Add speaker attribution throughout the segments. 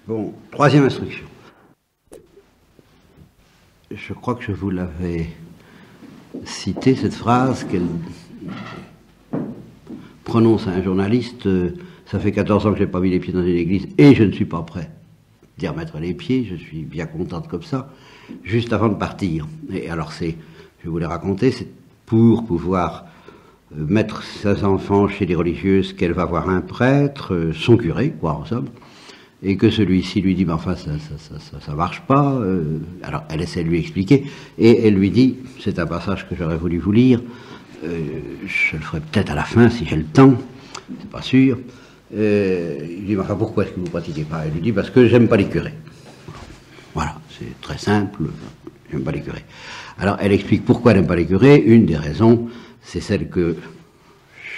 Speaker 1: Bon, troisième instruction. Je crois que je vous l'avais cité, cette phrase qu'elle prononce à un journaliste. Ça fait 14 ans que je n'ai pas mis les pieds dans une église et je ne suis pas prêt d'y remettre les pieds, je suis bien contente comme ça, juste avant de partir. Et alors je vous l'ai raconté, c'est pour pouvoir mettre ses enfants chez les religieuses qu'elle va voir un prêtre, son curé, quoi, en somme, et que celui-ci lui dit, mais enfin, ça marche pas. Alors, elle essaie de lui expliquer, et elle lui dit, c'est un passage que j'aurais voulu vous lire, je le ferai peut-être à la fin, si j'ai le temps, c'est pas sûr. Il dit, mais enfin, pourquoi est-ce que vous ne pratiquez pas? Elle lui dit, parce que j'aime pas les curés. Voilà, c'est très simple, j'aime pas les curés. Alors, elle explique pourquoi elle n'aime pas les curés. Une des raisons, c'est celle que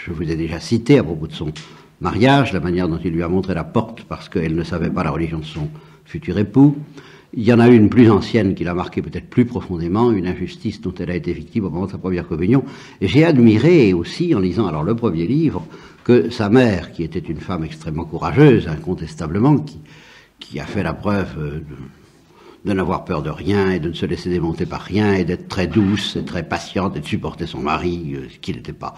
Speaker 1: je vous ai déjà citée à propos de son mariage, la manière dont il lui a montré la porte parce qu'elle ne savait pas la religion de son futur époux. Il y en a une plus ancienne qui l'a marqué peut-être plus profondément, une injustice dont elle a été victime au moment de sa première communion. Et j'ai admiré aussi, en lisant alors le premier livre, que sa mère, qui était une femme extrêmement courageuse, incontestablement, qui a fait la preuve de n'avoir peur de rien et de ne se laisser démonter par rien et d'être très douce et très patiente et de supporter son mari, qui n'était pas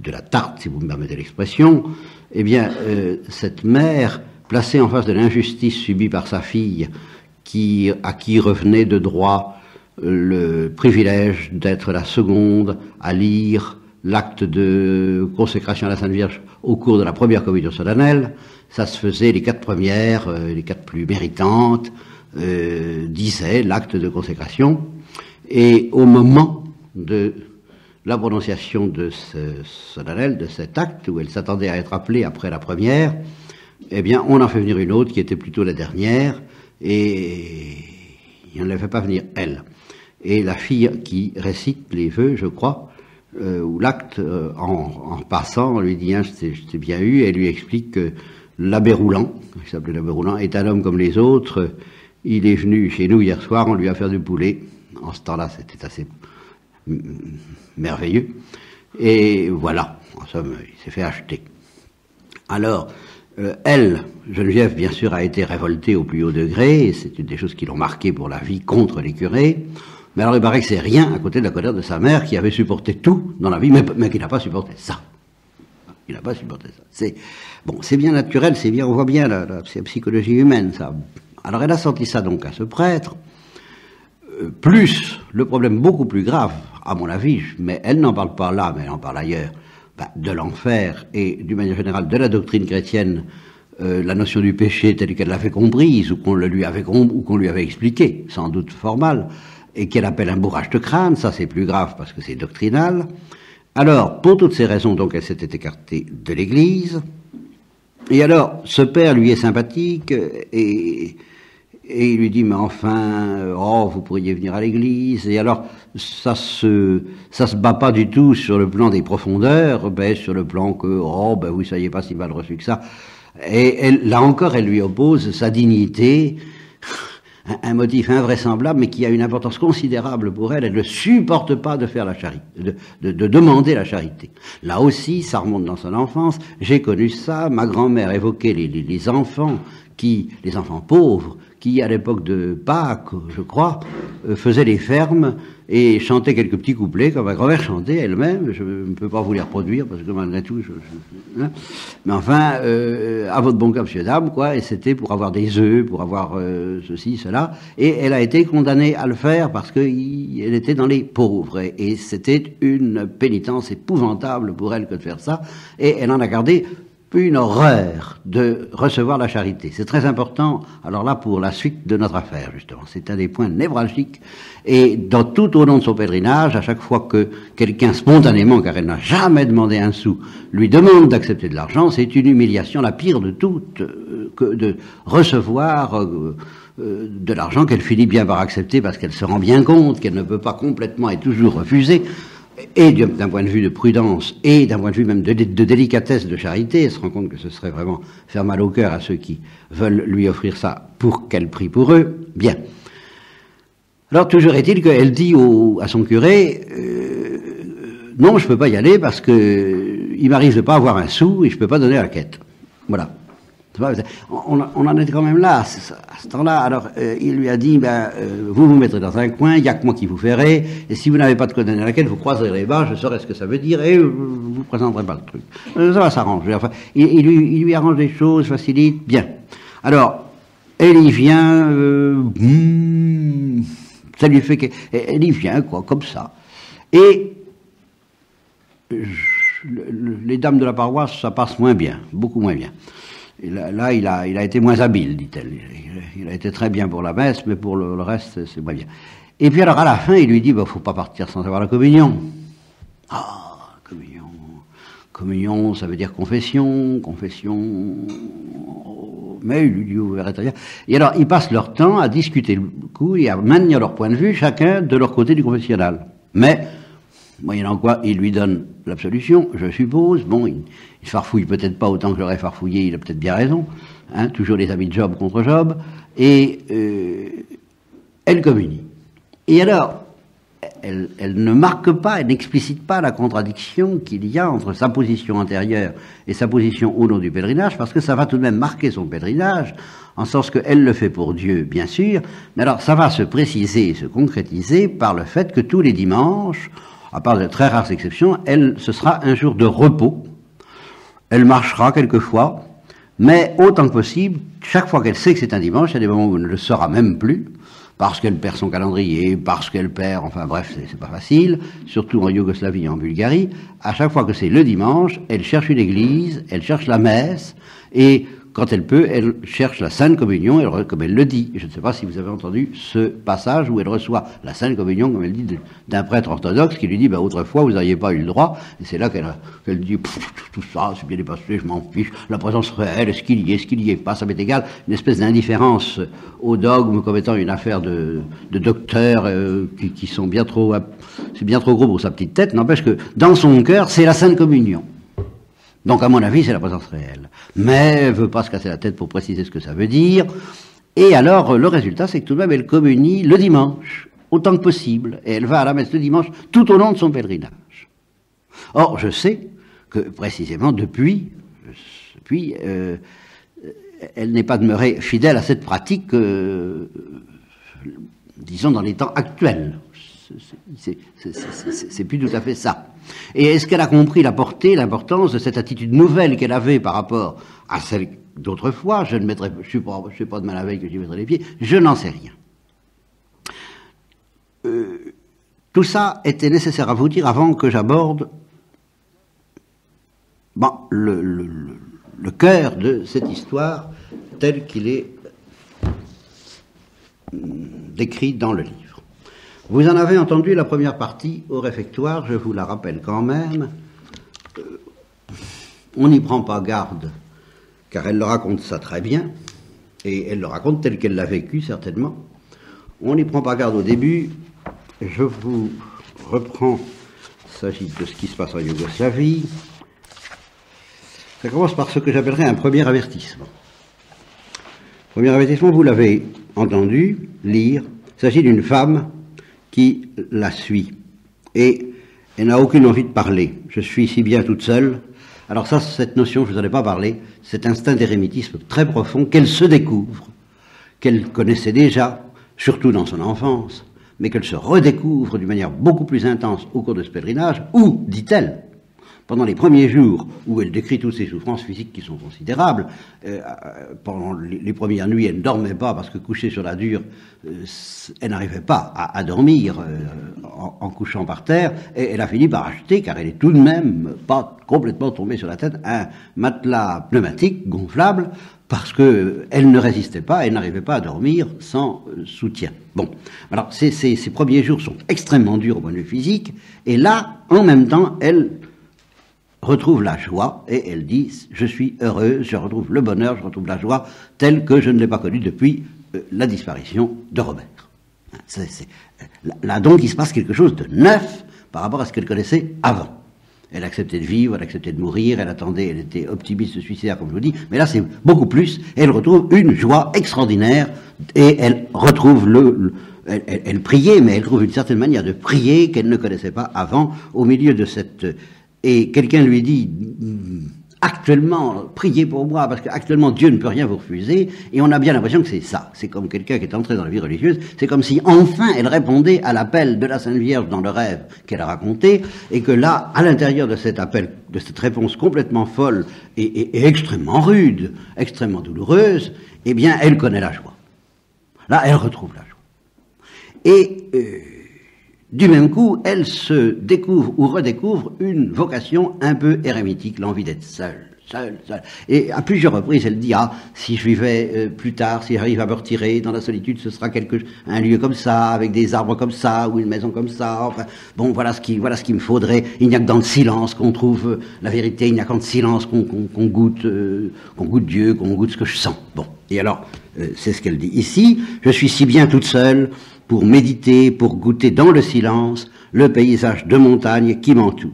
Speaker 1: de la tarte, si vous me permettez l'expression, eh bien, cette mère, placée en face de l'injustice subie par sa fille, à qui revenait de droit le privilège d'être la seconde à lire l'acte de consécration à la Sainte Vierge au cours de la première communion solennelle, ça se faisait les 4 premières, les 4 plus méritantes, disaient l'acte de consécration, et au moment de la prononciation de ce solennel, de cet acte, où elle s'attendait à être appelée après la première, eh bien, on en fait venir une autre qui était plutôt la dernière, et on ne la fait pas venir elle. Et la fille qui récite les vœux, je crois, ou l'acte, en passant, on lui dit, hein, je t'ai bien eu, et elle lui explique que l'abbé Roulant, qui s'appelait l'abbé Roulant, est un homme comme les autres. Il est venu chez nous hier soir, on lui a fait du poulet. En ce temps-là, c'était assez merveilleux. Et voilà, en somme, il s'est fait acheter. Alors, elle, Geneviève, bien sûr, a été révoltée au plus haut degré, et c'est une des choses qui l'ont marquée pour la vie contre les curés. Mais alors, il paraît que c'est rien à côté de la colère de sa mère, qui avait supporté tout dans la vie, mais qui n'a pas supporté ça. Il n'a pas supporté ça. C'est bien naturel, c'est bien, on voit bien la psychologie humaine, ça. Alors, elle a senti ça donc à ce prêtre, plus le problème beaucoup plus grave, à mon avis, mais elle n'en parle pas là, mais elle en parle ailleurs, de l'enfer et, d'une manière générale, de la doctrine chrétienne, la notion du péché telle qu'elle l'avait comprise, ou qu'on lui avait expliqué, sans doute fort mal, et qu'elle appelle un bourrage de crâne, ça c'est plus grave parce que c'est doctrinal. Alors, pour toutes ces raisons, donc, elle s'était écartée de l'Église, et alors, ce père lui est sympathique, et il lui dit, mais enfin, vous pourriez venir à l'église. Et alors, ça se bat pas du tout sur le plan des profondeurs, sur le plan que, vous soyez pas si mal reçu que ça. Et là encore, elle lui oppose sa dignité, un motif invraisemblable, mais qui a une importance considérable pour elle. Elle ne supporte pas de faire la charité, de demander la charité. Là aussi, ça remonte dans son enfance. J'ai connu ça. Ma grand-mère évoquait les enfants pauvres, qui, à l'époque de Pâques, je crois, faisait les fermes et chantait quelques petits couplets, comme ma grand-mère chantait elle-même. Je ne peux pas vous les reproduire, parce que malgré tout, hein. Mais enfin, à votre bon cas, monsieur, dame, quoi, et c'était pour avoir des œufs, pour avoir ceci, cela, et elle a été condamnée à le faire parce qu'elle était dans les pauvres, et c'était une pénitence épouvantable pour elle que de faire ça, et elle en a gardé une horreur de recevoir la charité. C'est très important, alors là, pour la suite de notre affaire, justement. C'est un des points névralgiques. Et tout au long de son pèlerinage, à chaque fois que quelqu'un spontanément, car elle n'a jamais demandé un sou, lui demande d'accepter de l'argent, c'est une humiliation la pire de toutes, que de recevoir de l'argent qu'elle finit bien par accepter parce qu'elle se rend bien compte qu'elle ne peut pas complètement et toujours refuser. Et d'un point de vue de prudence, et d'un point de vue même de délicatesse, de charité, elle se rend compte que ce serait vraiment faire mal au cœur à ceux qui veulent lui offrir ça pour qu'elle prie pour eux. Bien. Alors, toujours est-il qu'elle dit à son curé, non, je ne peux pas y aller parce que il m'arrive de pas avoir un sou et je ne peux pas donner la quête. Voilà. On en est quand même là, à ce temps-là. Alors, il lui a dit, vous vous mettrez dans un coin, il n'y a que moi qui vous ferai, et si vous n'avez pas de condamné à laquelle, vous croiserez les bas, je saurai ce que ça veut dire, et vous présenterez pas le truc. Ça va s'arranger. Enfin, il lui arrange des choses, facilite, bien. Alors, elle y vient, ça lui fait elle y vient, quoi, comme ça. Et les dames de la paroisse, ça passe moins bien, beaucoup moins bien. Et là, il a été moins habile, dit-elle. Il a été très bien pour la messe, mais pour le reste, c'est moins bien. Et puis alors, à la fin, il lui dit, faut pas partir sans avoir la communion. Ah, communion. Communion, ça veut dire confession. Mais il lui dit, vous verrez très bien. Et alors, ils passent leur temps à discuter le coup et à maintenir leur point de vue, chacun de leur côté du confessionnal. Mais, moyennant quoi, il lui donne l'absolution, je suppose. Bon, il farfouille peut-être pas autant que j'aurais farfouillé, il a peut-être bien raison. Hein, toujours les amis de Job contre Job. Et elle communie. Et alors, elle ne marque pas, elle n'explicite pas la contradiction qu'il y a entre sa position antérieure et sa position au nom du pèlerinage, parce que ça va tout de même marquer son pèlerinage, en sens qu'elle le fait pour Dieu, bien sûr, mais alors ça va se préciser et se concrétiser par le fait que tous les dimanches, à part de très rares exceptions, ce sera un jour de repos. Elle marchera quelquefois, mais autant que possible, chaque fois qu'elle sait que c'est un dimanche, il y a des moments où elle ne le saura même plus, parce qu'elle perd son calendrier, parce qu'elle perd, enfin bref, c'est pas facile, surtout en Yougoslavie et en Bulgarie. À chaque fois que c'est le dimanche, elle cherche une église, elle cherche la messe, et quand elle peut, elle cherche la Sainte Communion, comme elle le dit. Je ne sais pas si vous avez entendu ce passage où elle reçoit la Sainte Communion, comme elle dit, d'un prêtre orthodoxe qui lui dit, autrefois, vous n'auriez pas eu le droit. Et c'est là qu'elle dit, tout ça, c'est bien dépassé, je m'en fiche. La présence réelle, est-ce qu'il y est pas, ça m'est égal. Une espèce d'indifférence au dogme comme étant une affaire de docteurs qui sont bien trop, c'est bien trop gros pour sa petite tête. N'empêche que dans son cœur, c'est la Sainte Communion. Donc, à mon avis, c'est la présence réelle. Mais elle ne veut pas se casser la tête pour préciser ce que ça veut dire. Et alors, le résultat, c'est que tout de même, elle communie le dimanche, autant que possible. Et elle va à la messe le dimanche, tout au long de son pèlerinage. Or, je sais que, précisément, depuis elle n'est pas demeurée fidèle à cette pratique, disons, dans les temps actuels. C'est plus tout à fait ça. Et est-ce qu'elle a compris la portée, l'importance de cette attitude nouvelle qu'elle avait par rapport à celle d'autrefois? Je ne suis pas demain la veille que j'y mettrai les pieds, je n'en sais rien. Tout ça était nécessaire à vous dire avant que j'aborde le cœur de cette histoire tel qu'il est décrit dans le livre. Vous en avez entendu la première partie au réfectoire, je vous la rappelle quand même. On n'y prend pas garde, car elle le raconte ça très bien, et elle le raconte tel qu'elle l'a vécu certainement. On n'y prend pas garde au début. Je vous reprends, il s'agit de ce qui se passe en Yougoslavie. Ça commence par ce que j'appellerais un premier avertissement. Premier avertissement, vous l'avez entendu lire, il s'agit d'une femme qui la suit. Et elle n'a aucune envie de parler. Je suis si bien toute seule. Alors ça, cette notion, je ne vous en ai pas parlé, cet instinct d'érémitisme très profond qu'elle se découvre, qu'elle connaissait déjà, surtout dans son enfance, mais qu'elle se redécouvre d'une manière beaucoup plus intense au cours de ce pèlerinage, où, dit-elle, pendant les premiers jours où elle décrit toutes ses souffrances physiques qui sont considérables, pendant les premières nuits, elle ne dormait pas parce que couchée sur la dure, elle n'arrivait pas à dormir en couchant par terre, et elle a fini par acheter, car elle est tout de même pas complètement tombée sur la tête, un matelas pneumatique gonflable, parce que elle ne résistait pas, elle n'arrivait pas à dormir sans soutien. Bon, alors ces premiers jours sont extrêmement durs au point de vue physique, et là, en même temps, elle retrouve la joie, et elle dit, je suis heureuse, je retrouve le bonheur, je retrouve la joie, telle que je ne l'ai pas connue depuis la disparition de Robert. Là donc il se passe quelque chose de neuf par rapport à ce qu'elle connaissait avant. Elle acceptait de vivre, elle acceptait de mourir, elle attendait, elle était optimiste suicidaire, comme je vous dis, mais là c'est beaucoup plus, elle retrouve une joie extraordinaire, et elle retrouve elle priait, mais elle trouve une certaine manière de prier qu'elle ne connaissait pas avant, au milieu de cette... Et quelqu'un lui dit, actuellement, priez pour moi, parce qu'actuellement Dieu ne peut rien vous refuser, et on a bien l'impression que c'est ça. C'est comme quelqu'un qui est entré dans la vie religieuse, c'est comme si enfin elle répondait à l'appel de la Sainte Vierge dans le rêve qu'elle a raconté, et que là, à l'intérieur de cet appel, de cette réponse complètement folle et extrêmement rude, extrêmement douloureuse, eh bien, elle connaît la joie. Là, elle retrouve la joie. Et du même coup, elle se découvre ou redécouvre une vocation un peu érémitique, l'envie d'être seule. Et à plusieurs reprises, elle dit, si je vivais plus tard, si j'arrive à me retirer dans la solitude, ce sera un lieu comme ça, avec des arbres comme ça, ou une maison comme ça. Enfin, bon, voilà ce qu'il me faudrait. Il n'y a que dans le silence qu'on trouve la vérité, il n'y a qu'en silence qu'on goûte Dieu, qu'on goûte ce que je sens. Bon. Et alors, c'est ce qu'elle dit ici, je suis si bien toute seule pour méditer, pour goûter dans le silence le paysage de montagne qui m'entoure.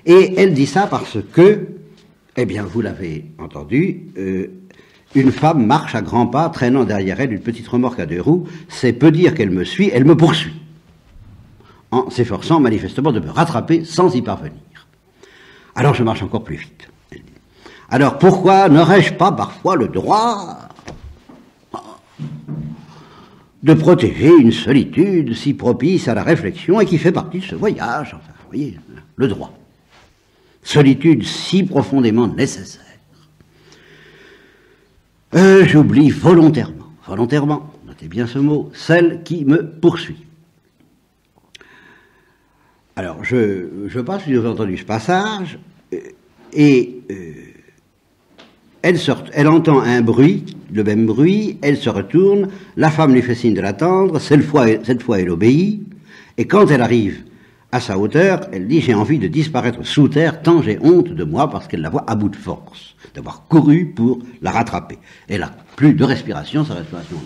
Speaker 1: Et elle dit ça parce que, eh bien, vous l'avez entendu, une femme marche à grands pas, traînant derrière elle une petite remorque à 2 roues. C'est peu dire qu'elle me suit, elle me poursuit, en s'efforçant manifestement de me rattraper sans y parvenir. Alors je marche encore plus vite. Elle dit. Alors pourquoi n'aurais-je pas parfois le droit de protéger une solitude si propice à la réflexion et qui fait partie de ce voyage, enfin, vous voyez, le droit. Solitude si profondément nécessaire. J'oublie volontairement, notez bien ce mot, celle qui me poursuit. Alors, je passe, si vous avez entendu ce passage, et elle entend un bruit, le même bruit, elle se retourne, la femme lui fait signe de l'attendre, cette fois elle obéit, et quand elle arrive à sa hauteur, elle dit, j'ai envie de disparaître sous terre, tant j'ai honte de moi, parce qu'elle la voit à bout de force, d'avoir couru pour la rattraper. Elle n'a plus de respiration, sa respiration,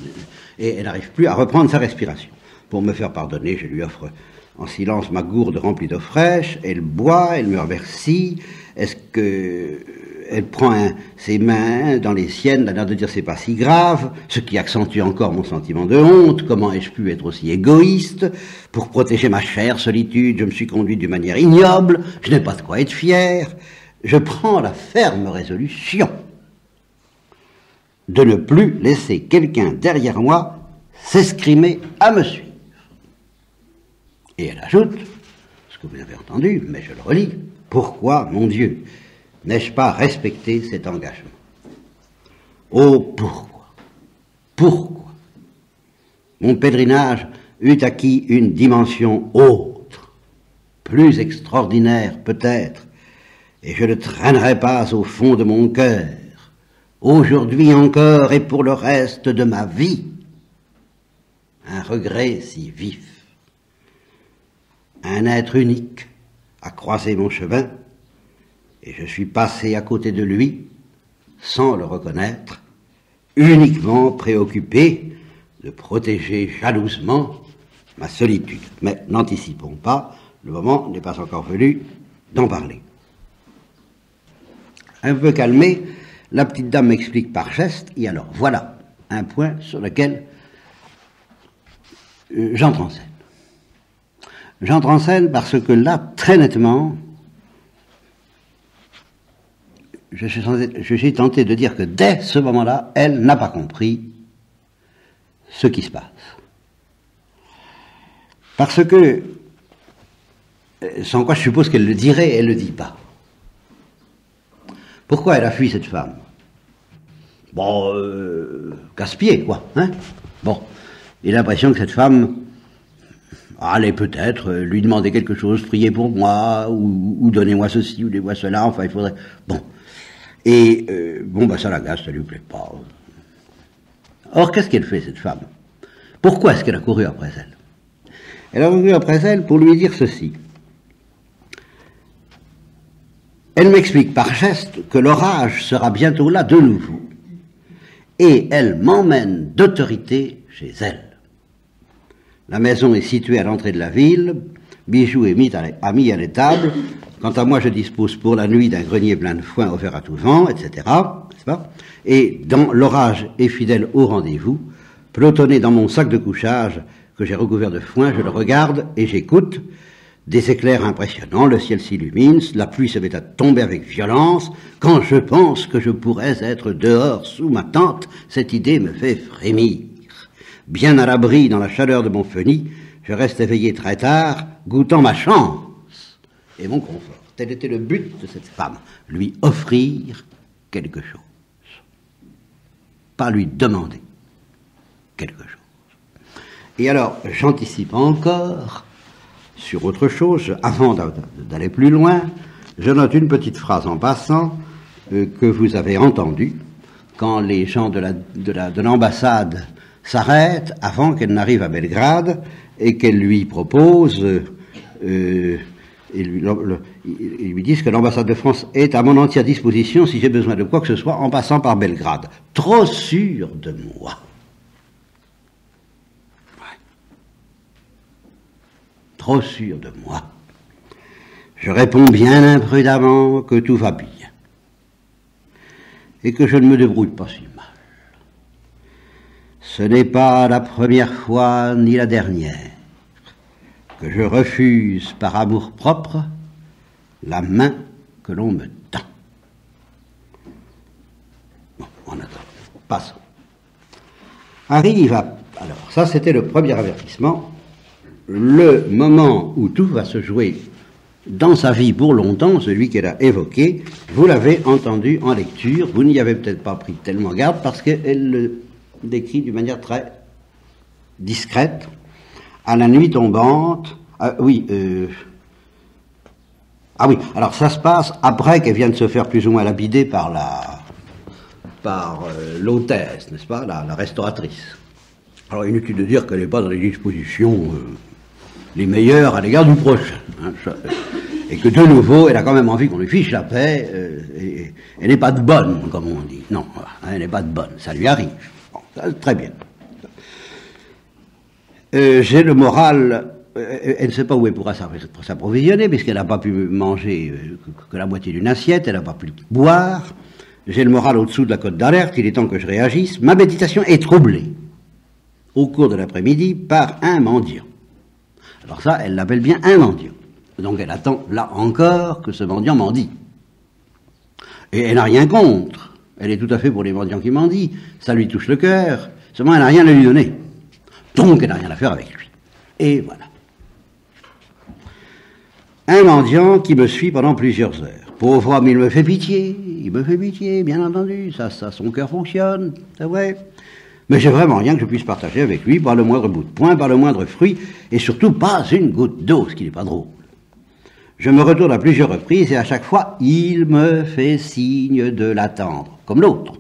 Speaker 1: et elle n'arrive plus à reprendre sa respiration. Pour me faire pardonner, je lui offre en silence ma gourde remplie d'eau fraîche, elle boit, elle me remercie, est-ce que... Elle prend ses mains dans les siennes, d'un air de dire c'est pas si grave, ce qui accentue encore mon sentiment de honte. Comment ai-je pu être aussi égoïste? Pour protéger ma chère solitude, je me suis conduit d'une manière ignoble, je n'ai pas de quoi être fier. Je prends la ferme résolution de ne plus laisser quelqu'un derrière moi s'escrimer à me suivre. Et elle ajoute, ce que vous avez entendu, mais je le relis, pourquoi, mon Dieu, n'ai-je pas respecté cet engagement? Oh, pourquoi mon pèlerinage eût acquis une dimension autre, plus extraordinaire peut-être, et je ne traînerai pas au fond de mon cœur, aujourd'hui encore et pour le reste de ma vie, un regret si vif. Un être unique a croisé mon chemin, et je suis passé à côté de lui, sans le reconnaître, uniquement préoccupé de protéger jalousement ma solitude. Mais n'anticipons pas, le moment n'est pas encore venu d'en parler. Un peu calmée, la petite dame m'explique par geste, et alors voilà un point sur lequel j'entre en scène. J'entre en scène parce que là, très nettement, je suis tenté de dire que dès ce moment-là, elle n'a pas compris ce qui se passe. Parce que, sans quoi je suppose qu'elle le dirait, elle ne le dit pas. Pourquoi elle a fui cette femme? Bon, casse-pied, quoi, hein? Bon, il a l'impression que cette femme allait peut-être lui demander quelque chose, prier pour moi, ou donnez-moi ceci, ou donnez-moi cela, enfin, il faudrait... Bon. Et, ça l'agace, ça lui plaît pas. Or, qu'est-ce qu'elle fait, cette femme? Pourquoi est-ce qu'elle a couru après elle? Elle a couru après elle pour lui dire ceci. Elle m'explique par geste que l'orage sera bientôt là de nouveau. Et elle m'emmène d'autorité chez elle. La maison est située à l'entrée de la ville, Bijou est mis à l'étable. Quant à moi, je dispose pour la nuit d'un grenier plein de foin offert à tout vent, etc. N'est-ce pas? Et dans l'orage et fidèle au rendez-vous, pelotonné dans mon sac de couchage que j'ai recouvert de foin, je le regarde et j'écoute. Des éclairs impressionnants, le ciel s'illumine, la pluie se met à tomber avec violence. Quand je pense que je pourrais être dehors sous ma tente, cette idée me fait frémir. Bien à l'abri dans la chaleur de mon fenil, je reste éveillé très tard, goûtant ma chance et mon confort. Tel était le but de cette femme, lui offrir quelque chose. Pas lui demander quelque chose. Et alors, j'anticipe encore sur autre chose, avant d'aller plus loin, je note une petite phrase en passant que vous avez entendue quand les gens de l'ambassade s'arrêtent avant qu'elle n'arrive à Belgrade et qu'elle lui propose, ils lui disent que l'ambassade de France est à mon entière disposition si j'ai besoin de quoi que ce soit en passant par Belgrade. Trop sûr de moi. Trop sûr de moi. Je réponds bien imprudemment que tout va bien et que je ne me débrouille pas si mal. Ce n'est pas la première fois ni la dernière que je refuse par amour-propre la main que l'on me tend. Bon, on attend. Passons. Arrive à... Alors, ça c'était le premier avertissement. Le moment où tout va se jouer dans sa vie pour longtemps, celui qu'elle a évoqué, vous l'avez entendu en lecture, vous n'y avez peut-être pas pris tellement garde parce qu'elle le décrit d'une manière très discrète. À la nuit tombante, alors ça se passe après qu'elle vienne de se faire plus ou moins lapider par l'hôtesse, n'est-ce pas, la restauratrice. Alors inutile de dire qu'elle n'est pas dans les dispositions les meilleures à l'égard du prochain. Hein, et que de nouveau, elle a quand même envie qu'on lui fiche la paix, et elle n'est pas de bonne, comme on dit. Non, elle n'est pas de bonne, ça lui arrive. Bon, très bien. J'ai le moral, elle ne sait pas où elle pourra s'approvisionner, puisqu'elle n'a pas pu manger que la moitié d'une assiette, elle n'a pas pu boire. J'ai le moral au-dessous de la cote d'alerte, il est temps que je réagisse. Ma méditation est troublée, au cours de l'après-midi, par un mendiant. Alors ça, elle l'appelle bien un mendiant. Donc elle attend, là encore, que ce mendiant mendie. Et elle n'a rien contre. Elle est tout à fait pour les mendiants qui mendient. Ça lui touche le cœur. Seulement, elle n'a rien à lui donner. Donc, elle n'a rien à faire avec lui. Et voilà. Un mendiant qui me suit pendant plusieurs heures. Pauvre homme, il me fait pitié, bien entendu. Ça, son cœur fonctionne, c'est vrai. Mais j'ai vraiment rien que je puisse partager avec lui, pas le moindre bout de poing, pas le moindre fruit, et surtout pas une goutte d'eau, ce qui n'est pas drôle. Je me retourne à plusieurs reprises, et à chaque fois, il me fait signe de l'attendre, comme l'autre.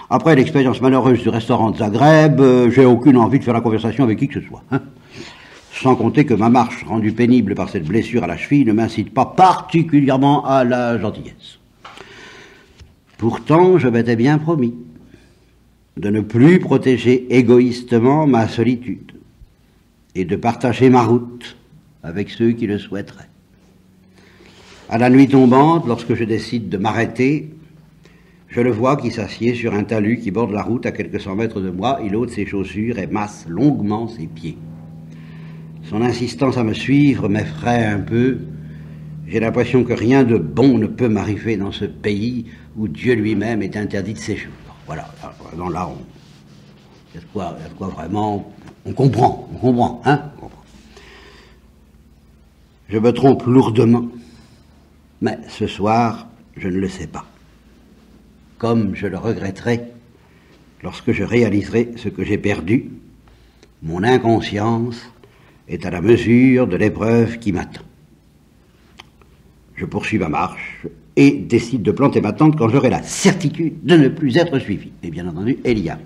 Speaker 1: Après l'expérience malheureuse du restaurant de Zagreb, j'ai aucune envie de faire la conversation avec qui que ce soit. Hein. Sans compter que ma marche, rendue pénible par cette blessure à la cheville, ne m'incite pas particulièrement à la gentillesse. Pourtant, je m'étais bien promis de ne plus protéger égoïstement ma solitude et de partager ma route avec ceux qui le souhaiteraient. À la nuit tombante, lorsque je décide de m'arrêter, je le vois qui s'assied sur un talus qui borde la route à quelques 100 mètres de moi. Il ôte ses chaussures et masse longuement ses pieds. Son insistance à me suivre m'effraie un peu. J'ai l'impression que rien de bon ne peut m'arriver dans ce pays où Dieu lui-même est interdit de séjour. Voilà, là, il y a de quoi vraiment, on comprend, hein. On comprend. Je me trompe lourdement, mais ce soir, je ne le sais pas. Comme je le regretterai lorsque je réaliserai ce que j'ai perdu, mon inconscience est à la mesure de l'épreuve qui m'attend. Je poursuis ma marche et décide de planter ma tente quand j'aurai la certitude de ne plus être suivi. Et bien entendu, elle y arrive.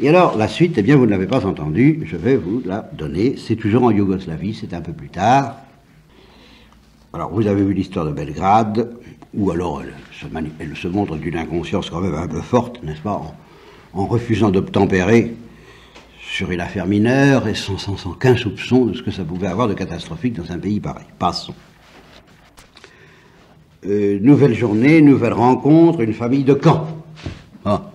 Speaker 1: Et alors, la suite, eh bien, vous ne l'avez pas entendue, je vais vous la donner. C'est toujours en Yougoslavie, c'est un peu plus tard. Alors, vous avez vu l'histoire de Belgrade, où alors elle se montre d'une inconscience quand même un peu forte, n'est-ce pas, en refusant d'obtempérer sur une affaire mineure et sans aucun soupçon de ce que ça pouvait avoir de catastrophique dans un pays pareil. Passons. Nouvelle journée, nouvelle rencontre, une famille de Caen. Ah,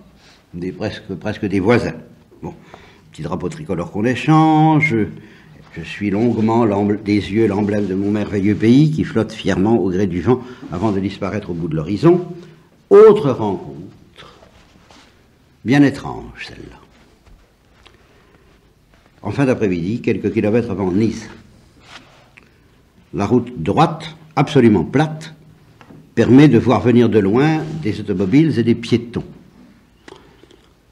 Speaker 1: presque des voisins. Bon, petit drapeau tricolore qu'on échange. Je suis longuement des yeux l'emblème de mon merveilleux pays qui flotte fièrement au gré du vent avant de disparaître au bout de l'horizon. Autre rencontre, bien étrange celle-là. En fin d'après-midi, quelques kilomètres avant Nice, la route droite, absolument plate, permet de voir venir de loin des automobiles et des piétons.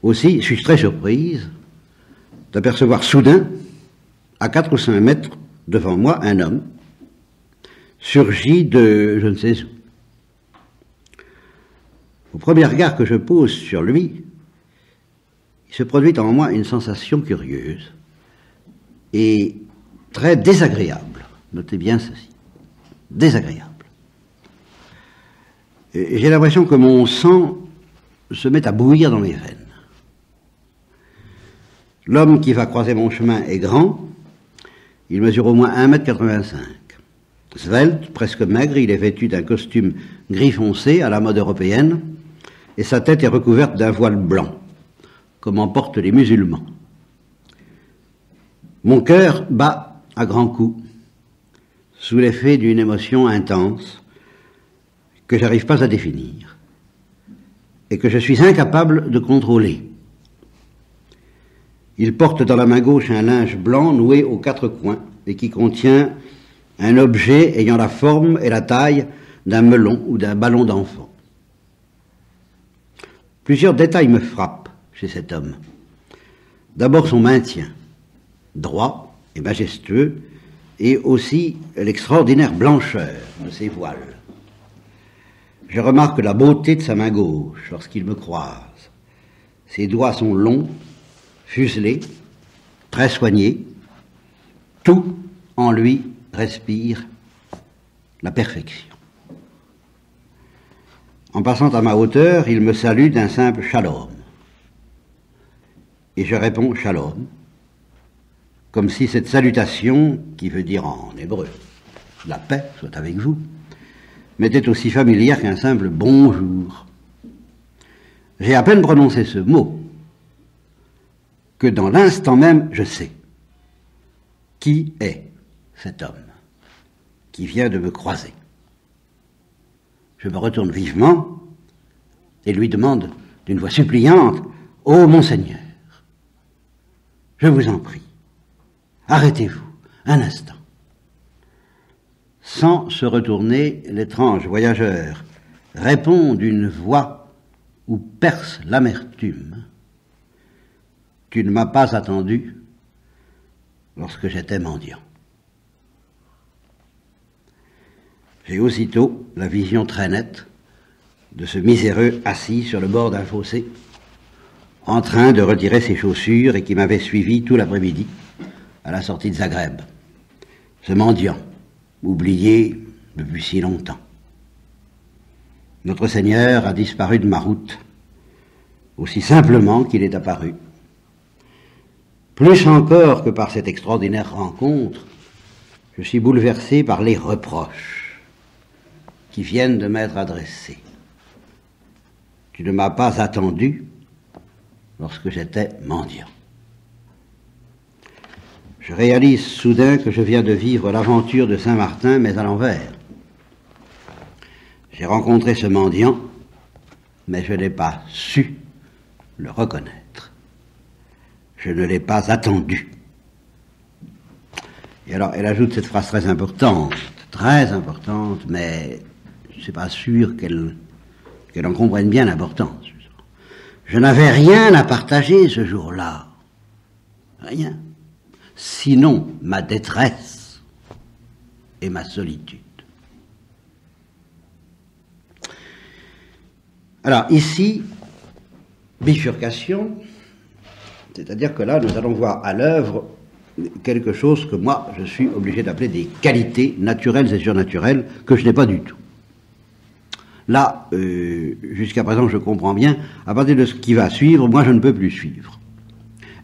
Speaker 1: Aussi, je suis très surprise d'apercevoir soudain, à 4 ou 5 mètres devant moi, un homme, surgi de je ne sais où. Au premier regard que je pose sur lui, il se produit en moi une sensation curieuse et très désagréable. Notez bien ceci, désagréable. J'ai l'impression que mon sang se met à bouillir dans mes veines. L'homme qui va croiser mon chemin est grand, il mesure au moins 1,85 m. Svelte, presque maigre, il est vêtu d'un costume gris foncé à la mode européenne, et sa tête est recouverte d'un voile blanc, comme en portent les musulmans. Mon cœur bat à grands coups, sous l'effet d'une émotion intense que je n'arrive pas à définir, et que je suis incapable de contrôler. Il porte dans la main gauche un linge blanc noué aux 4 coins et qui contient un objet ayant la forme et la taille d'un melon ou d'un ballon d'enfant. Plusieurs détails me frappent chez cet homme. D'abord son maintien, droit et majestueux, et aussi l'extraordinaire blancheur de ses voiles. Je remarque la beauté de sa main gauche lorsqu'il me croise. Ses doigts sont longs, fuselé, très soigné, tout en lui respire la perfection. En passant à ma hauteur, il me salue d'un simple shalom. Et je réponds shalom, comme si cette salutation, qui veut dire en hébreu la paix soit avec vous, m'était aussi familière qu'un simple bonjour. J'ai à peine prononcé ce mot que dans l'instant même, je sais qui est cet homme qui vient de me croiser. Je me retourne vivement et lui demande d'une voix suppliante, « Ô Monseigneur, je vous en prie, arrêtez-vous un instant. » Sans se retourner, l'étrange voyageur répond d'une voix où perce l'amertume. « Tu ne m'as pas attendu lorsque j'étais mendiant. » J'ai aussitôt la vision très nette de ce miséreux assis sur le bord d'un fossé, en train de retirer ses chaussures et qui m'avait suivi tout l'après-midi à la sortie de Zagreb. Ce mendiant, oublié depuis si longtemps. Notre Seigneur a disparu de ma route, aussi simplement qu'il est apparu. Plus encore que par cette extraordinaire rencontre, je suis bouleversé par les reproches qui viennent de m'être adressés. Tu ne m'as pas attendu lorsque j'étais mendiant. Je réalise soudain que je viens de vivre l'aventure de Saint-Martin, mais à l'envers. J'ai rencontré ce mendiant, mais je n'ai pas su le reconnaître. Je ne l'ai pas attendu. Et alors, elle ajoute cette phrase très importante, mais je ne suis pas sûr qu'elle en comprenne bien l'importance. Je n'avais rien à partager ce jour-là. Rien. Sinon ma détresse et ma solitude. Alors, ici, bifurcation, c'est-à-dire que là, nous allons voir à l'œuvre quelque chose que moi, je suis obligé d'appeler des qualités naturelles et surnaturelles que je n'ai pas du tout. Là, jusqu'à présent, je comprends bien, à partir de ce qui va suivre, moi, je ne peux plus suivre.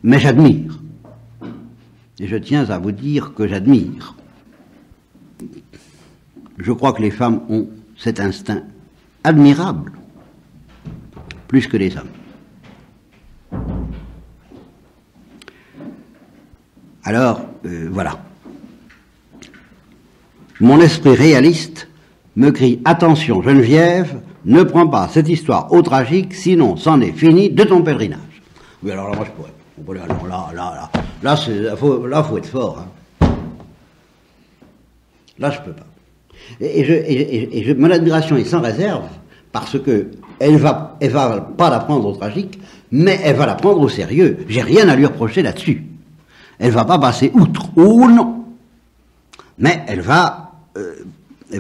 Speaker 1: Mais j'admire. Et je tiens à vous dire que j'admire. Je crois que les femmes ont cet instinct admirable, plus que les hommes. Alors, voilà. Mon esprit réaliste me crie « Attention, Geneviève, ne prends pas cette histoire au tragique, sinon c'en est fini de ton pèlerinage. » Oui, alors là, moi, je pourrais. Alors là, faut être fort. Hein. Là, je peux pas. Mon admiration est sans réserve, parce que elle va pas la prendre au tragique, mais elle va la prendre au sérieux. J'ai rien à lui reprocher là-dessus. Elle va pas passer outre. Oh non. Mais elle va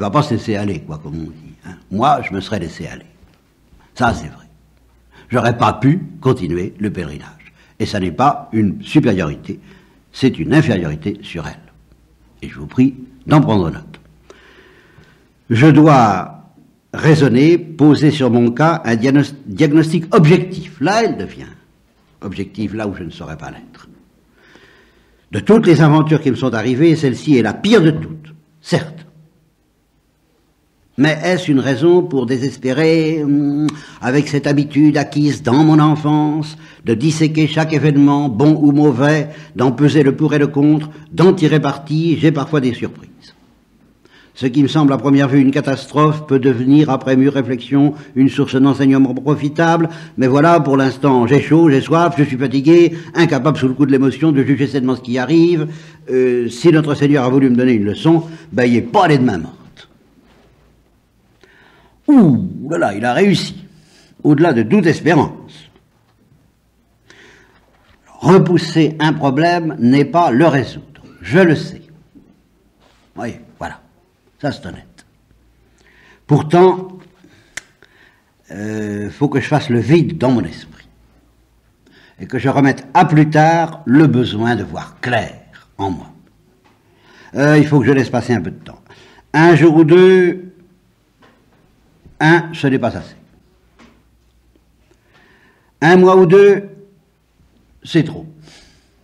Speaker 1: pas se laisser aller, quoi, comme on dit. Hein. Moi, je me serais laissé aller. Ça, c'est vrai. J'aurais pas pu continuer le pèlerinage. Et ça n'est pas une supériorité, c'est une infériorité sur elle. Et je vous prie d'en prendre note. Je dois raisonner, poser sur mon cas un diagnostic objectif. Là, elle devient objective, là où je ne saurais pas l'être. De toutes les aventures qui me sont arrivées, celle-ci est la pire de toutes, certes. Mais est-ce une raison pour désespérer, avec cette habitude acquise dans mon enfance, de disséquer chaque événement, bon ou mauvais, d'en peser le pour et le contre, d'en tirer parti, j'ai parfois des surprises. Ce qui me semble à première vue une catastrophe peut devenir, après mûre réflexion, une source d'enseignement profitable, mais voilà, pour l'instant, j'ai chaud, j'ai soif, je suis fatigué, incapable sous le coup de l'émotion de juger sainement ce qui arrive. Si notre Seigneur a voulu me donner une leçon, ben, il n'est pas allé de main morte. Ouh là là, il a réussi, au-delà de toute espérance. Repousser un problème n'est pas le résoudre, je le sais. Oui, voilà, ça c'est honnête. Pourtant, faut que je fasse le vide dans mon esprit, et que je remette à plus tard le besoin de voir clair en moi. Il faut que je laisse passer un peu de temps. Un jour ou deux, ce n'est pas assez. Un mois ou deux, c'est trop.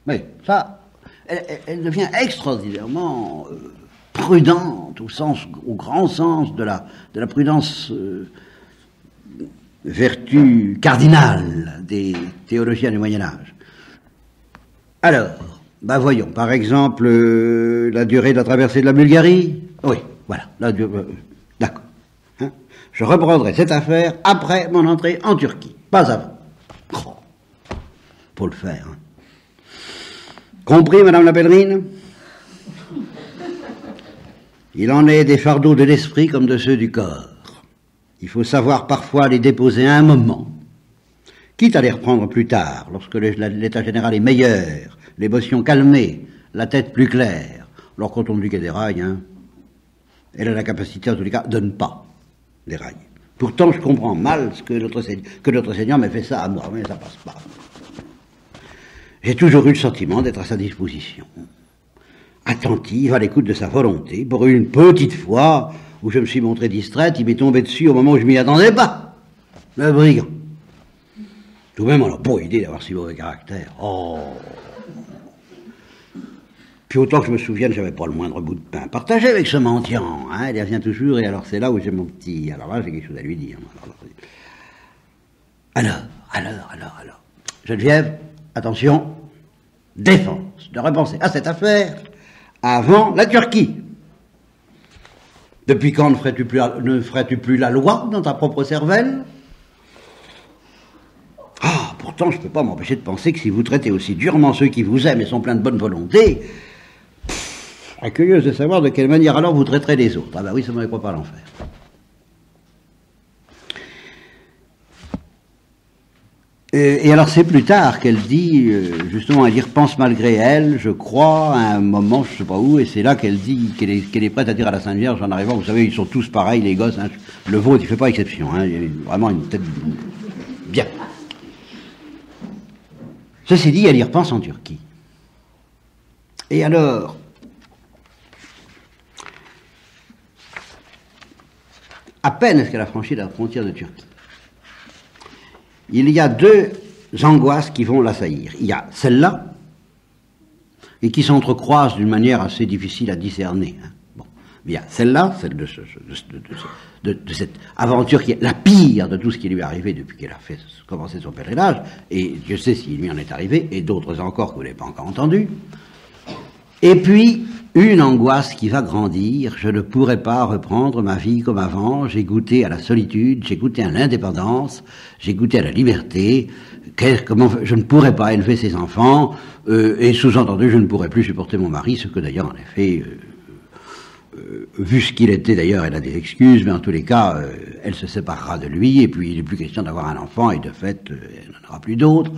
Speaker 1: Mais ça, elle devient extraordinairement prudente, au grand sens de la prudence, vertu cardinale des théologiens du Moyen-Âge. Alors, voyons, par exemple, la durée de la traversée de la Bulgarie. Oui, voilà, d'accord. Je reprendrai cette affaire après mon entrée en Turquie, pas avant. Oh, faut le faire. Hein. Compris, madame la pèlerine? Il en est des fardeaux de l'esprit comme de ceux du corps. Il faut savoir parfois les déposer à un moment, quitte à les reprendre plus tard, lorsque l'état général est meilleur, l'émotion calmée, la tête plus claire. Alors quand on dit qu'elle déraille, hein, elle a la capacité, en tous les cas, de ne pas dérailler. Pourtant, je comprends mal que notre Seigneur m'ait fait ça à moi, mais ça passe pas. J'ai toujours eu le sentiment d'être à sa disposition, attentive à l'écoute de sa volonté. Pour une petite fois où je me suis montré distraite, il m'est tombé dessus au moment où je m'y attendais pas. Le brigand. Tout de même, on n'a pas idée d'avoir si mauvais caractère. Oh. Puis autant que je me souvienne, j'avais pas le moindre bout de pain partagé avec ce mendiant. Hein, il revient toujours, et alors c'est là où j'ai mon petit... Alors là, j'ai quelque chose à lui dire. Alors. Geneviève, attention, défense, de repenser à cette affaire avant la Turquie. Depuis quand ne ferais-tu plus la loi dans ta propre cervelle? Ah, pourtant, je ne peux pas m'empêcher de penser que si vous traitez aussi durement ceux qui vous aiment et sont pleins de bonne volonté, curieuse de savoir de quelle manière alors vous traiterez les autres. Ah oui, ça ne m'avait pas l'enfer. Et alors c'est plus tard qu'elle dit, justement, elle y repense malgré elle, je crois, à un moment, je ne sais pas où, et c'est là qu'elle dit qu'elle est prête à dire à la Sainte Vierge en arrivant, vous savez, ils sont tous pareils, les gosses, hein, le vôtre, il ne fait pas exception, hein, il a vraiment une tête bien. Ceci dit, elle y repense en Turquie. Et alors, à peine est-ce qu'elle a franchi la frontière de Turquie, il y a deux angoisses qui vont l'assaillir. Il y a celle-là, et qui s'entrecroisent d'une manière assez difficile à discerner. Hein. Bon. Il y a celle-là, celle de cette aventure qui est la pire de tout ce qui lui est arrivé depuis qu'elle a commencé son pèlerinage, et Dieu sait s'il lui en est arrivé, et d'autres encore que vous n'avez pas encore entendus. Et puis, une angoisse qui va grandir, je ne pourrai pas reprendre ma vie comme avant, j'ai goûté à la solitude, j'ai goûté à l'indépendance, j'ai goûté à la liberté, comment je ne pourrais pas élever ces enfants, et sous-entendu, je ne pourrais plus supporter mon mari, ce que d'ailleurs, en effet, vu ce qu'il était d'ailleurs, elle a des excuses, mais en tous les cas, elle se séparera de lui, et puis il n'est plus question d'avoir un enfant, et de fait, elle n'en aura plus d'autres.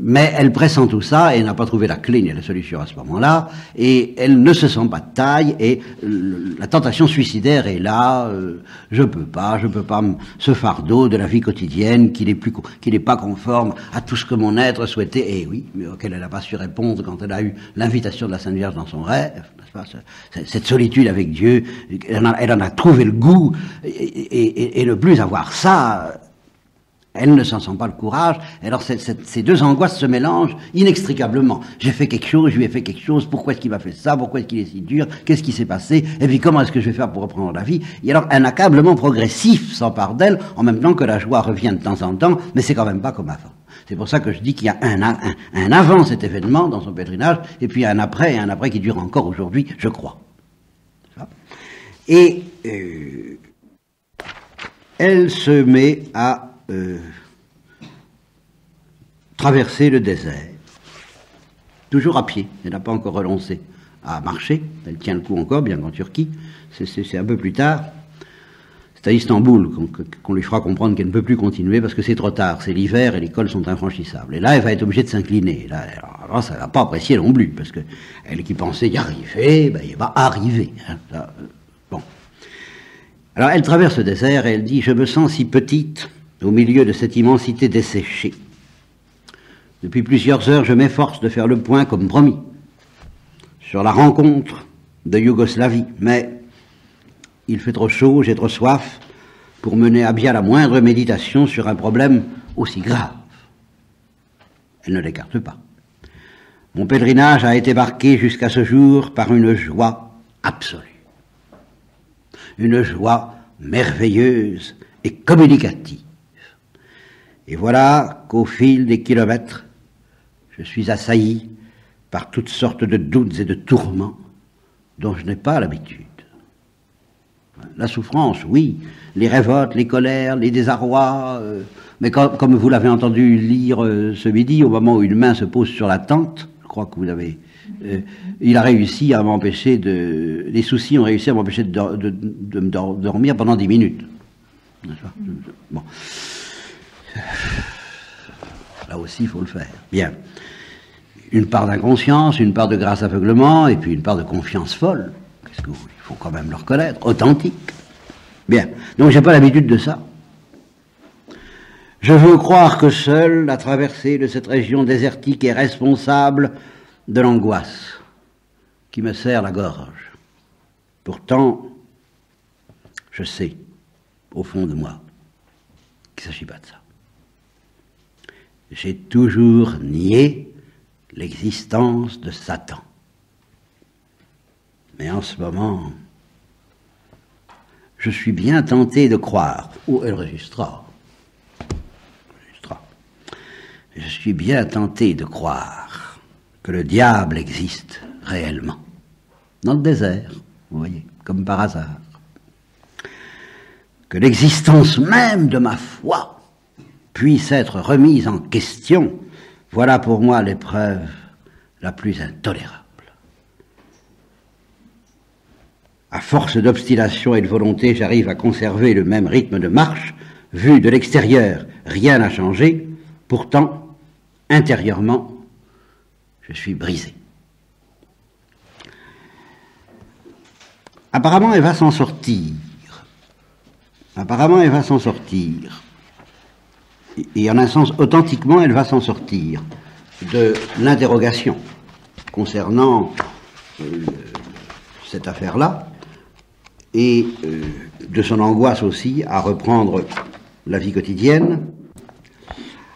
Speaker 1: Mais elle pressent tout ça, et n'a pas trouvé la clé ni la solution à ce moment-là, et elle ne se sent pas de taille, et la tentation suicidaire est là, je peux pas, ce fardeau de la vie quotidienne, qui n'est pas conforme à tout ce que mon être souhaitait, et oui, mais auquel elle n'a pas su répondre quand elle a eu l'invitation de la Sainte Vierge dans son rêve, cette solitude avec Dieu, elle en a trouvé le goût, et ne plus avoir ça, elle ne s'en sent pas le courage. Alors ces deux angoisses se mélangent inextricablement. J'ai fait quelque chose, je lui ai fait quelque chose, pourquoi est-ce qu'il m'a fait ça, pourquoi est-ce qu'il est si dur, qu'est-ce qui s'est passé, et puis comment est-ce que je vais faire pour reprendre la vie. Et alors un accablement progressif s'empare d'elle, en même temps que la joie revient de temps en temps, mais c'est quand même pas comme avant. C'est pour ça que je dis qu'il y a un avant cet événement dans son pèlerinage, et puis un après qui dure encore aujourd'hui, je crois. Et elle se met à traverser le désert, toujours à pied, elle n'a pas encore renoncé à marcher, elle tient le coup encore, bien qu'en Turquie, c'est un peu plus tard. C'est à Istanbul qu'on lui fera comprendre qu'elle ne peut plus continuer parce que c'est trop tard, c'est l'hiver et les cols sont infranchissables. Et là, elle va être obligée de s'incliner. Là, ça ne va pas apprécier non plus, parce que elle qui pensait y arriver, ben, il va arriver. Hein, ça, bon. Alors, elle traverse le désert et elle dit « Je me sens si petite au milieu de cette immensité desséchée. Depuis plusieurs heures, je m'efforce de faire le point comme promis sur la rencontre de Yougoslavie, mais... il fait trop chaud, j'ai trop soif pour mener à bien la moindre méditation sur un problème aussi grave. » Elle ne l'écarte pas. « Mon pèlerinage a été marqué jusqu'à ce jour par une joie absolue. Une joie merveilleuse et communicative. Et voilà qu'au fil des kilomètres, je suis assailli par toutes sortes de doutes et de tourments dont je n'ai pas l'habitude. La souffrance, oui, les révoltes, les colères, les désarrois, mais comme vous l'avez entendu lire ce midi, au moment où une main se pose sur la tente, je crois que vous avez... il a réussi à m'empêcher de... les soucis ont réussi à m'empêcher de dormir pendant 10 minutes. Bon. Là aussi, il faut le faire. Bien. Une part d'inconscience, une part de grâce aveuglement, et puis une part de confiance folle. Qu'est-ce que vous voulez ? Il faut quand même le reconnaître, authentique. Bien, donc j'ai pas l'habitude de ça. Je veux croire que seule la traversée de cette région désertique est responsable de l'angoisse qui me serre la gorge. Pourtant, je sais, au fond de moi, qu'il ne s'agit pas de ça. J'ai toujours nié l'existence de Satan. Mais en ce moment, je suis bien tenté de croire, ou elle résistera. Je suis bien tenté de croire que le diable existe réellement, dans le désert, vous voyez, comme par hasard. Que l'existence même de ma foi puisse être remise en question, voilà pour moi l'épreuve la plus intolérable. À force d'obstination et de volonté, j'arrive à conserver le même rythme de marche. Vu de l'extérieur, rien n'a changé. Pourtant, intérieurement, je suis brisé. Apparemment, elle va s'en sortir. Apparemment, elle va s'en sortir. Et en un sens, authentiquement, elle va s'en sortir de l'interrogation concernant cette affaire-là. Et de son angoisse aussi à reprendre la vie quotidienne.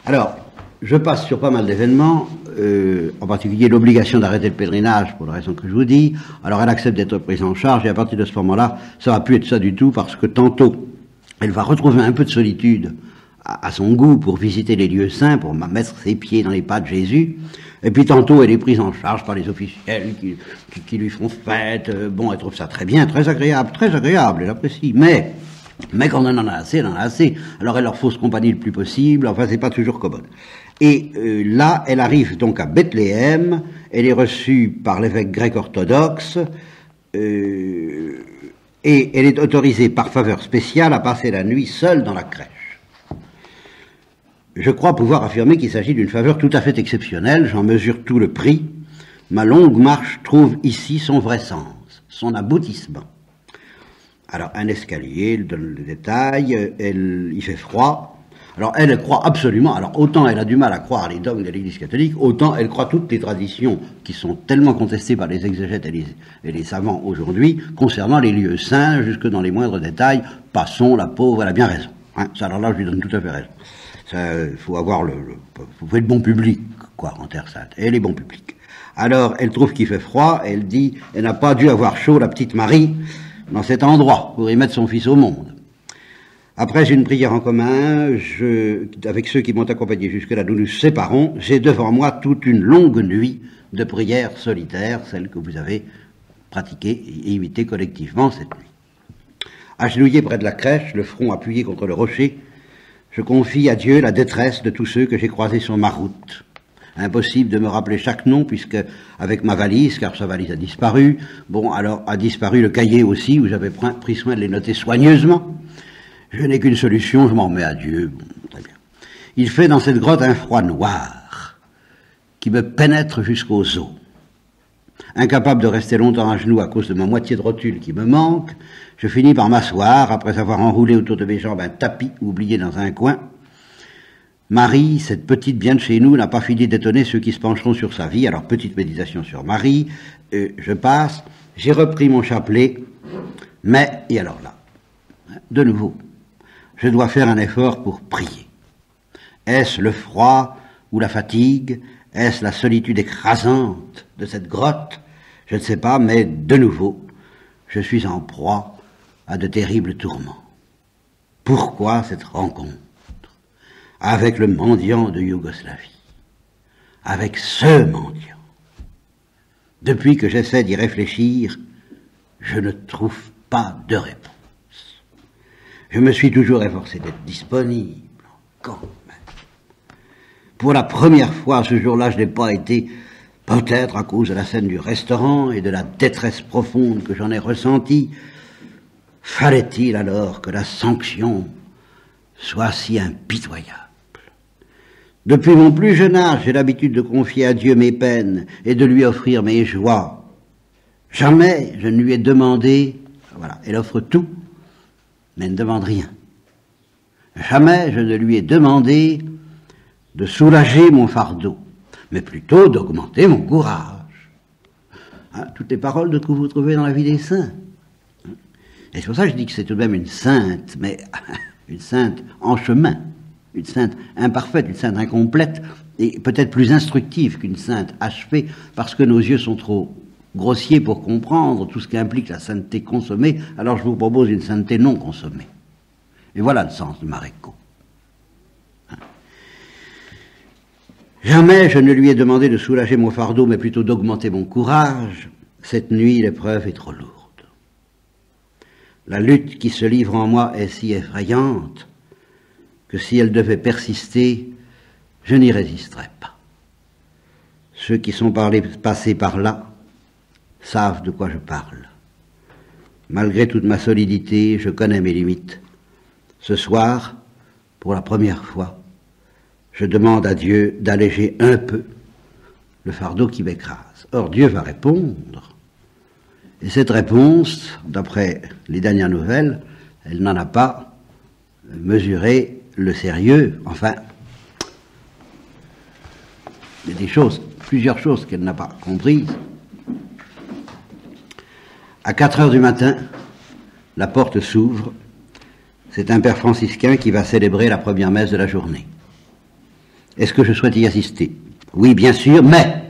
Speaker 1: Alors, je passe sur pas mal d'événements, en particulier l'obligation d'arrêter le pèlerinage pour la raison que je vous dis. Alors elle accepte d'être prise en charge et à partir de ce moment-là, ça va plus être ça du tout parce que tantôt, elle va retrouver un peu de solitude à son goût pour visiter les lieux saints, pour mettre ses pieds dans les pas de Jésus. Et puis tantôt, elle est prise en charge par les officiels qui lui font fête. Bon, elle trouve ça très bien, très agréable, elle apprécie. Mais quand on en a assez, elle en a assez. Alors elle leur fausse compagnie le plus possible, enfin c'est pas toujours commode. Et là, elle arrive donc à Bethléem, elle est reçue par l'évêque grec orthodoxe, et elle est autorisée par faveur spéciale à passer la nuit seule dans la crèche. Je crois pouvoir affirmer qu'il s'agit d'une faveur tout à fait exceptionnelle, j'en mesure tout le prix. Ma longue marche trouve ici son vrai sens, son aboutissement. Alors, un escalier, elle donne le détail, il fait froid. Alors, elle croit absolument, alors autant elle a du mal à croire les dogmes de l'Église catholique, autant elle croit toutes les traditions qui sont tellement contestées par les exégètes et les savants aujourd'hui, concernant les lieux saints, jusque dans les moindres détails. Passons, la pauvre, elle a bien raison. Hein, ça, alors là, je lui donne tout à fait raison. Il faut avoir faut être bon public, quoi, en Terre Sainte. Et elle est bon public. Alors, elle trouve qu'il fait froid, elle dit, elle n'a pas dû avoir chaud, la petite Marie, dans cet endroit, pour y mettre son fils au monde. Après, j'ai une prière en commun, avec ceux qui m'ont accompagné jusque-là, nous nous séparons, j'ai devant moi toute une longue nuit de prière solitaire, celle que vous avez pratiquée et imitée collectivement cette nuit. Agenouillé près de la crèche, le front appuyé contre le rocher, je confie à Dieu la détresse de tous ceux que j'ai croisés sur ma route. Impossible de me rappeler chaque nom, puisque, avec ma valise, car sa valise a disparu, bon, alors a disparu le cahier aussi, où j'avais pris soin de les noter soigneusement. Je n'ai qu'une solution, je m'en remets à Dieu. Bon, très bien. Il fait dans cette grotte un froid noir, qui me pénètre jusqu'aux os. Incapable de rester longtemps à genoux à cause de ma moitié de rotule qui me manque, je finis par m'asseoir, après avoir enroulé autour de mes jambes un tapis oublié dans un coin. Marie, cette petite bien de chez nous, n'a pas fini d'étonner ceux qui se pencheront sur sa vie. Alors, petite méditation sur Marie, je passe, j'ai repris mon chapelet, mais, et alors là, de nouveau, je dois faire un effort pour prier. Est-ce le froid ou la fatigue? Est-ce la solitude écrasante de cette grotte? Je ne sais pas, mais de nouveau, je suis en proie à de terribles tourments. Pourquoi cette rencontre avec le mendiant de Yougoslavie? Avec ce mendiant? Depuis que j'essaie d'y réfléchir, je ne trouve pas de réponse. Je me suis toujours efforcé d'être disponible, quand même. Pour la première fois, ce jour-là, je n'ai pas été, peut-être à cause de la scène du restaurant et de la détresse profonde que j'en ai ressentie. Fallait-il alors que la sanction soit si impitoyable? Depuis mon plus jeune âge, j'ai l'habitude de confier à Dieu mes peines et de lui offrir mes joies. Jamais je ne lui ai demandé, voilà, elle offre tout, mais ne demande rien. Jamais je ne lui ai demandé de soulager mon fardeau, mais plutôt d'augmenter mon courage. Hein, toutes les paroles que vous trouvez dans la vie des saints. Et c'est pour ça que je dis que c'est tout de même une sainte, mais une sainte en chemin, une sainte imparfaite, une sainte incomplète, et peut-être plus instructive qu'une sainte achevée, parce que nos yeux sont trop grossiers pour comprendre tout ce qu'implique la sainteté consommée. Alors je vous propose une sainteté non consommée. Et voilà le sens de Maréco. Jamais je ne lui ai demandé de soulager mon fardeau, mais plutôt d'augmenter mon courage. Cette nuit, l'épreuve est trop lourde. La lutte qui se livre en moi est si effrayante que si elle devait persister, je n'y résisterais pas. Ceux qui sont passés par là savent de quoi je parle. Malgré toute ma solidité, je connais mes limites. Ce soir, pour la première fois, je demande à Dieu d'alléger un peu le fardeau qui m'écrase. Or, Dieu va répondre. Et cette réponse, d'après les dernières nouvelles, elle n'en a pas mesuré le sérieux. Enfin, il y a des choses, plusieurs choses qu'elle n'a pas comprises. À 4 heures du matin, la porte s'ouvre. C'est un père franciscain qui va célébrer la première messe de la journée. Est-ce que je souhaite y assister? Oui, bien sûr, mais...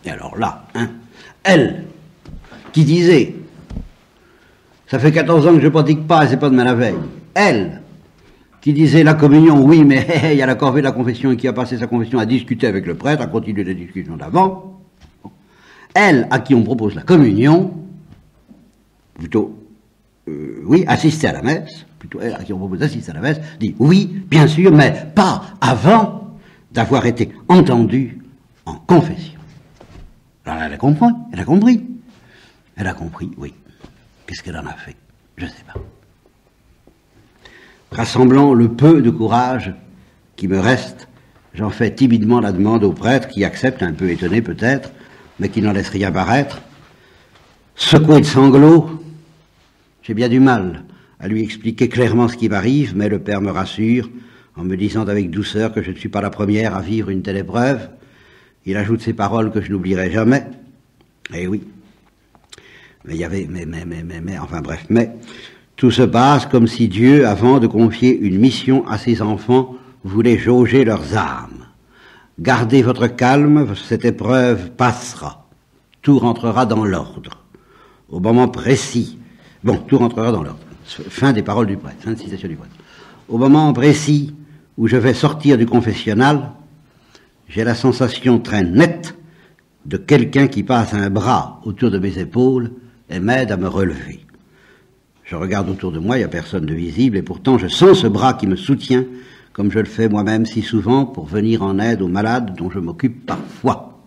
Speaker 1: Et alors là, elle, qui disait, ça fait 14 ans que je ne pratique pas et c'est pas demain la veille, elle, qui disait la communion, oui, mais il y a la corvée de la confession, et qui a passé sa confession à discuter avec le prêtre, à continuer les discussions d'avant. Elle, à qui on propose la communion, plutôt, oui, assister à la messe, plutôt elle, à qui on propose d'assister à la messe, dit oui, bien sûr, mais pas avant d'avoir été entendue en confession. Alors elle a compris, elle a compris, oui. Qu'est-ce qu'elle en a fait? Je ne sais pas. Rassemblant le peu de courage qui me reste, j'en fais timidement la demande au prêtre, qui accepte, un peu étonné peut-être, mais qui n'en laisse rien paraître. Secoué de sanglots, j'ai bien du mal à lui expliquer clairement ce qui m'arrive, mais le père me rassure en me disant avec douceur que je ne suis pas la première à vivre une telle épreuve. Il ajoute ces paroles que je n'oublierai jamais. Eh oui. Mais il y avait, enfin bref, mais tout se passe comme si Dieu, avant de confier une mission à ses enfants, voulait jauger leurs âmes. Gardez votre calme, cette épreuve passera. Tout rentrera dans l'ordre. Au moment précis. Bon, tout rentrera dans l'ordre. Fin des paroles du prêtre, fin de citation du prêtre. Au moment précis où je vais sortir du confessionnal, j'ai la sensation très nette de quelqu'un qui passe un bras autour de mes épaules et m'aide à me relever. Je regarde autour de moi, il n'y a personne de visible, et pourtant je sens ce bras qui me soutient, comme je le fais moi-même si souvent pour venir en aide aux malades dont je m'occupe parfois.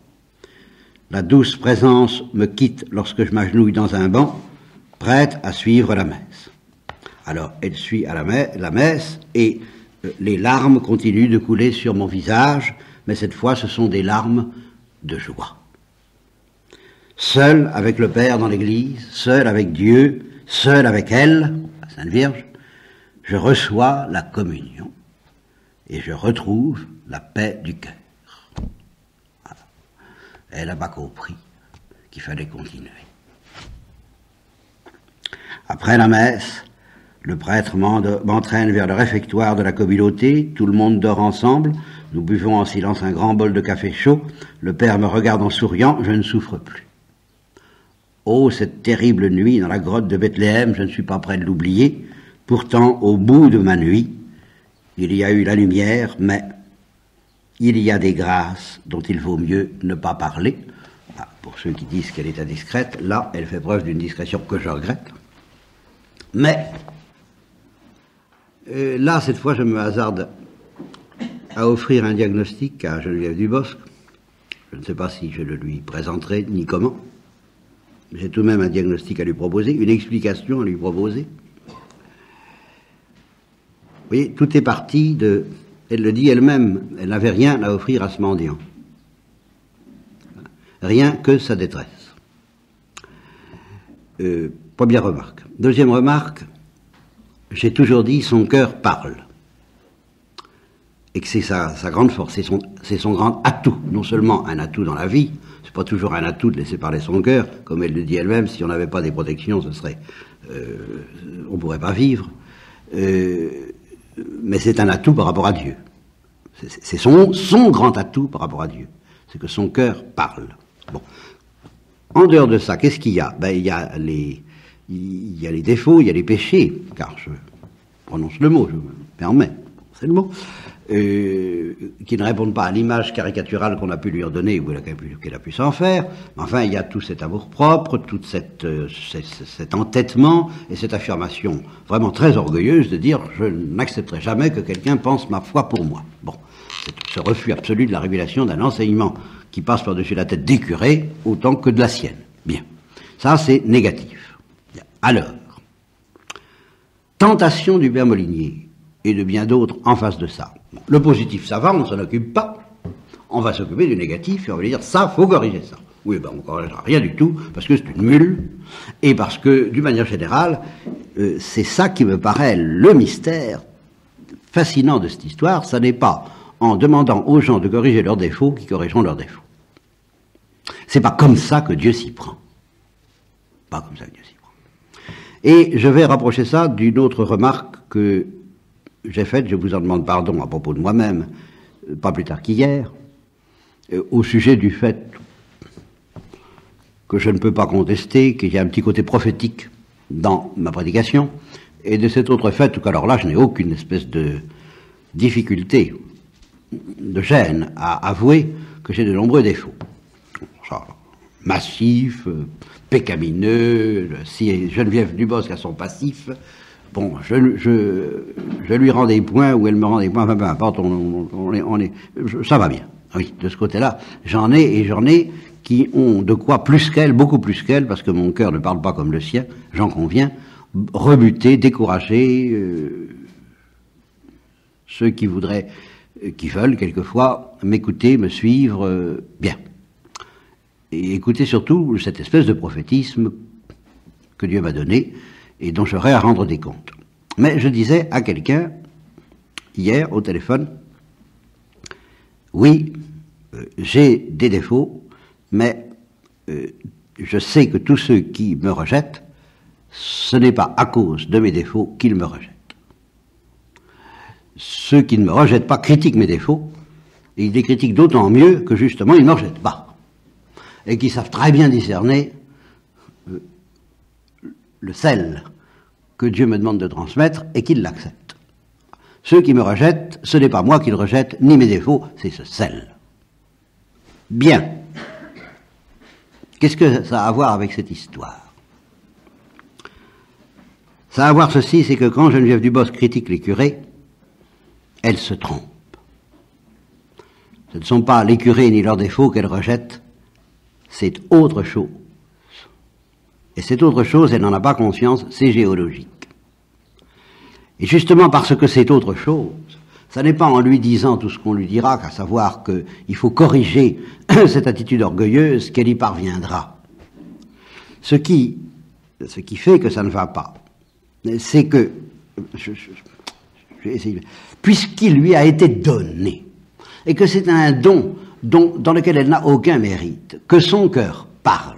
Speaker 1: La douce présence me quitte lorsque je m'agenouille dans un banc, prête à suivre la messe. Alors, elle suit à la messe, et les larmes continuent de couler sur mon visage, mais cette fois ce sont des larmes de joie. Seul avec le Père dans l'église, seul avec Dieu, seul avec elle, la Sainte Vierge, je reçois la communion et je retrouve la paix du cœur. Voilà. Elle n'a pas compris qu'il fallait continuer. Après la messe, le prêtre m'entraîne vers le réfectoire de la communauté, tout le monde dort ensemble, nous buvons en silence un grand bol de café chaud, le père me regarde en souriant, je ne souffre plus. Oh, cette terrible nuit dans la grotte de Bethléem, je ne suis pas prêt de l'oublier. Pourtant, au bout de ma nuit, il y a eu la lumière, mais il y a des grâces dont il vaut mieux ne pas parler. Ah, pour ceux qui disent qu'elle est indiscrète, là, elle fait preuve d'une discrétion que je regrette. Mais, là, cette fois, je me hasarde à offrir un diagnostic à Geneviève Dubosc. Je ne sais pas si je le lui présenterai, ni comment. J'ai tout de même un diagnostic à lui proposer, une explication à lui proposer. Vous voyez, tout est parti de... Elle le dit elle-même, elle n'avait rien à offrir à ce mendiant. Rien que sa détresse. Première remarque. Deuxième remarque, j'ai toujours dit son cœur parle. Et que c'est sa grande force, c'est son grand atout. Non seulement un atout dans la vie, c'est pas toujours un atout de laisser parler son cœur, comme elle le dit elle-même, si on n'avait pas des protections, ce serait, on pourrait pas vivre. Mais c'est un atout par rapport à Dieu. C'est son grand atout par rapport à Dieu. C'est que son cœur parle. Bon. En dehors de ça, qu'est-ce qu'il y a? Ben, il y a les défauts, il y a les péchés, car je prononce le mot, je me permets, c'est le mot, qui ne répondent pas à l'image caricaturale qu'on a pu lui redonner ou qu'elle a pu s'en faire. Enfin, il y a tout cet amour-propre, tout cet entêtement et cette affirmation vraiment très orgueilleuse de dire « je n'accepterai jamais que quelqu'un pense ma foi pour moi ». Bon, c'est ce refus absolu de la révélation d'un enseignement qui passe par-dessus la tête des curés autant que de la sienne. Bien, ça c'est négatif. Alors, tentation du père Molinier et de bien d'autres en face de ça. Le positif, ça va, on ne s'en occupe pas. On va s'occuper du négatif et on va dire, ça, faut corriger ça. Oui, ben on ne corrigera rien du tout, parce que c'est une mule, et parce que, d'une manière générale, c'est ça qui me paraît le mystère fascinant de cette histoire. Ça n'est pas en demandant aux gens de corriger leurs défauts qu'ils corrigeront leurs défauts. C'est pas comme ça que Dieu s'y prend. Pas comme ça que Dieu s'y prend. Et je vais rapprocher ça d'une autre remarque que j'ai faite, je vous en demande pardon à propos de moi-même, pas plus tard qu'hier, au sujet du fait que je ne peux pas contester qu'il y a un petit côté prophétique dans ma prédication, Et de cet autre fait, alors là, je n'ai aucune espèce de difficulté, de gêne à avouer que j'ai de nombreux défauts. Ça, massif, pécamineux, si Geneviève Dubosc a son passif, bon, je lui rends des points ou elle me rend des points, enfin peu importe, ça va bien. Oui, de ce côté-là, j'en ai qui ont de quoi plus qu'elle, beaucoup plus qu'elle, parce que mon cœur ne parle pas comme le sien, j'en conviens, rebuter, décourager ceux qui voudraient, qui veulent quelquefois m'écouter, me suivre, bien. Et écouter surtout cette espèce de prophétisme que Dieu m'a donné et dont j'aurais à rendre des comptes. Mais je disais à quelqu'un, hier, au téléphone, oui, j'ai des défauts, mais je sais que tous ceux qui me rejettent, ce n'est pas à cause de mes défauts qu'ils me rejettent. Ceux qui ne me rejettent pas critiquent mes défauts, et ils les critiquent d'autant mieux que justement ils ne me rejettent pas. Et qui savent très bien discerner le sel que Dieu me demande de transmettre et qu'ils l'acceptent. Ceux qui me rejettent, ce n'est pas moi qui le rejette, ni mes défauts, c'est ce sel. Bien. Qu'est-ce que ça a à voir avec cette histoire? Ça a à voir ceci, c'est que quand Geneviève Dubosc critique les curés, elle se trompe. Ce ne sont pas les curés ni leurs défauts qu'elle rejette, c'est autre chose. Et cette autre chose, elle n'en a pas conscience, c'est géologique. Et justement parce que c'est autre chose, ça n'est pas en lui disant tout ce qu'on lui dira, qu'à savoir qu'il faut corriger cette attitude orgueilleuse qu'elle y parviendra. Ce qui fait que ça ne va pas, c'est que, je vais essayer, puisqu'il lui a été donné, et que c'est un don dans lequel elle n'a aucun mérite, que son cœur parle,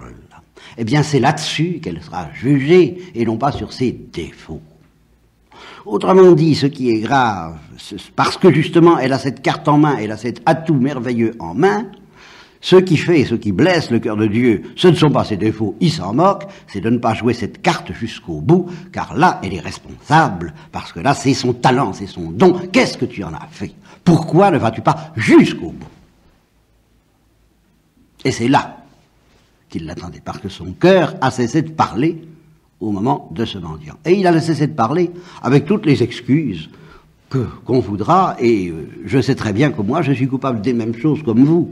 Speaker 1: eh bien c'est là-dessus qu'elle sera jugée, et non pas sur ses défauts. Autrement dit, ce qui est grave, parce que justement elle a cette carte en main, elle a cet atout merveilleux en main, ce qui blesse le cœur de Dieu, ce ne sont pas ses défauts, il s'en moque, c'est de ne pas jouer cette carte jusqu'au bout, car là elle est responsable, parce que là c'est son talent, c'est son don. Qu'est-ce que tu en as fait? Pourquoi ne vas-tu pas jusqu'au bout? Et c'est là qu'il l'attendait, parce que son cœur a cessé de parler au moment de ce mendiant. Et il a cessé de parler avec toutes les excuses qu'on voudra, et je sais très bien que moi, je suis coupable des mêmes choses comme vous.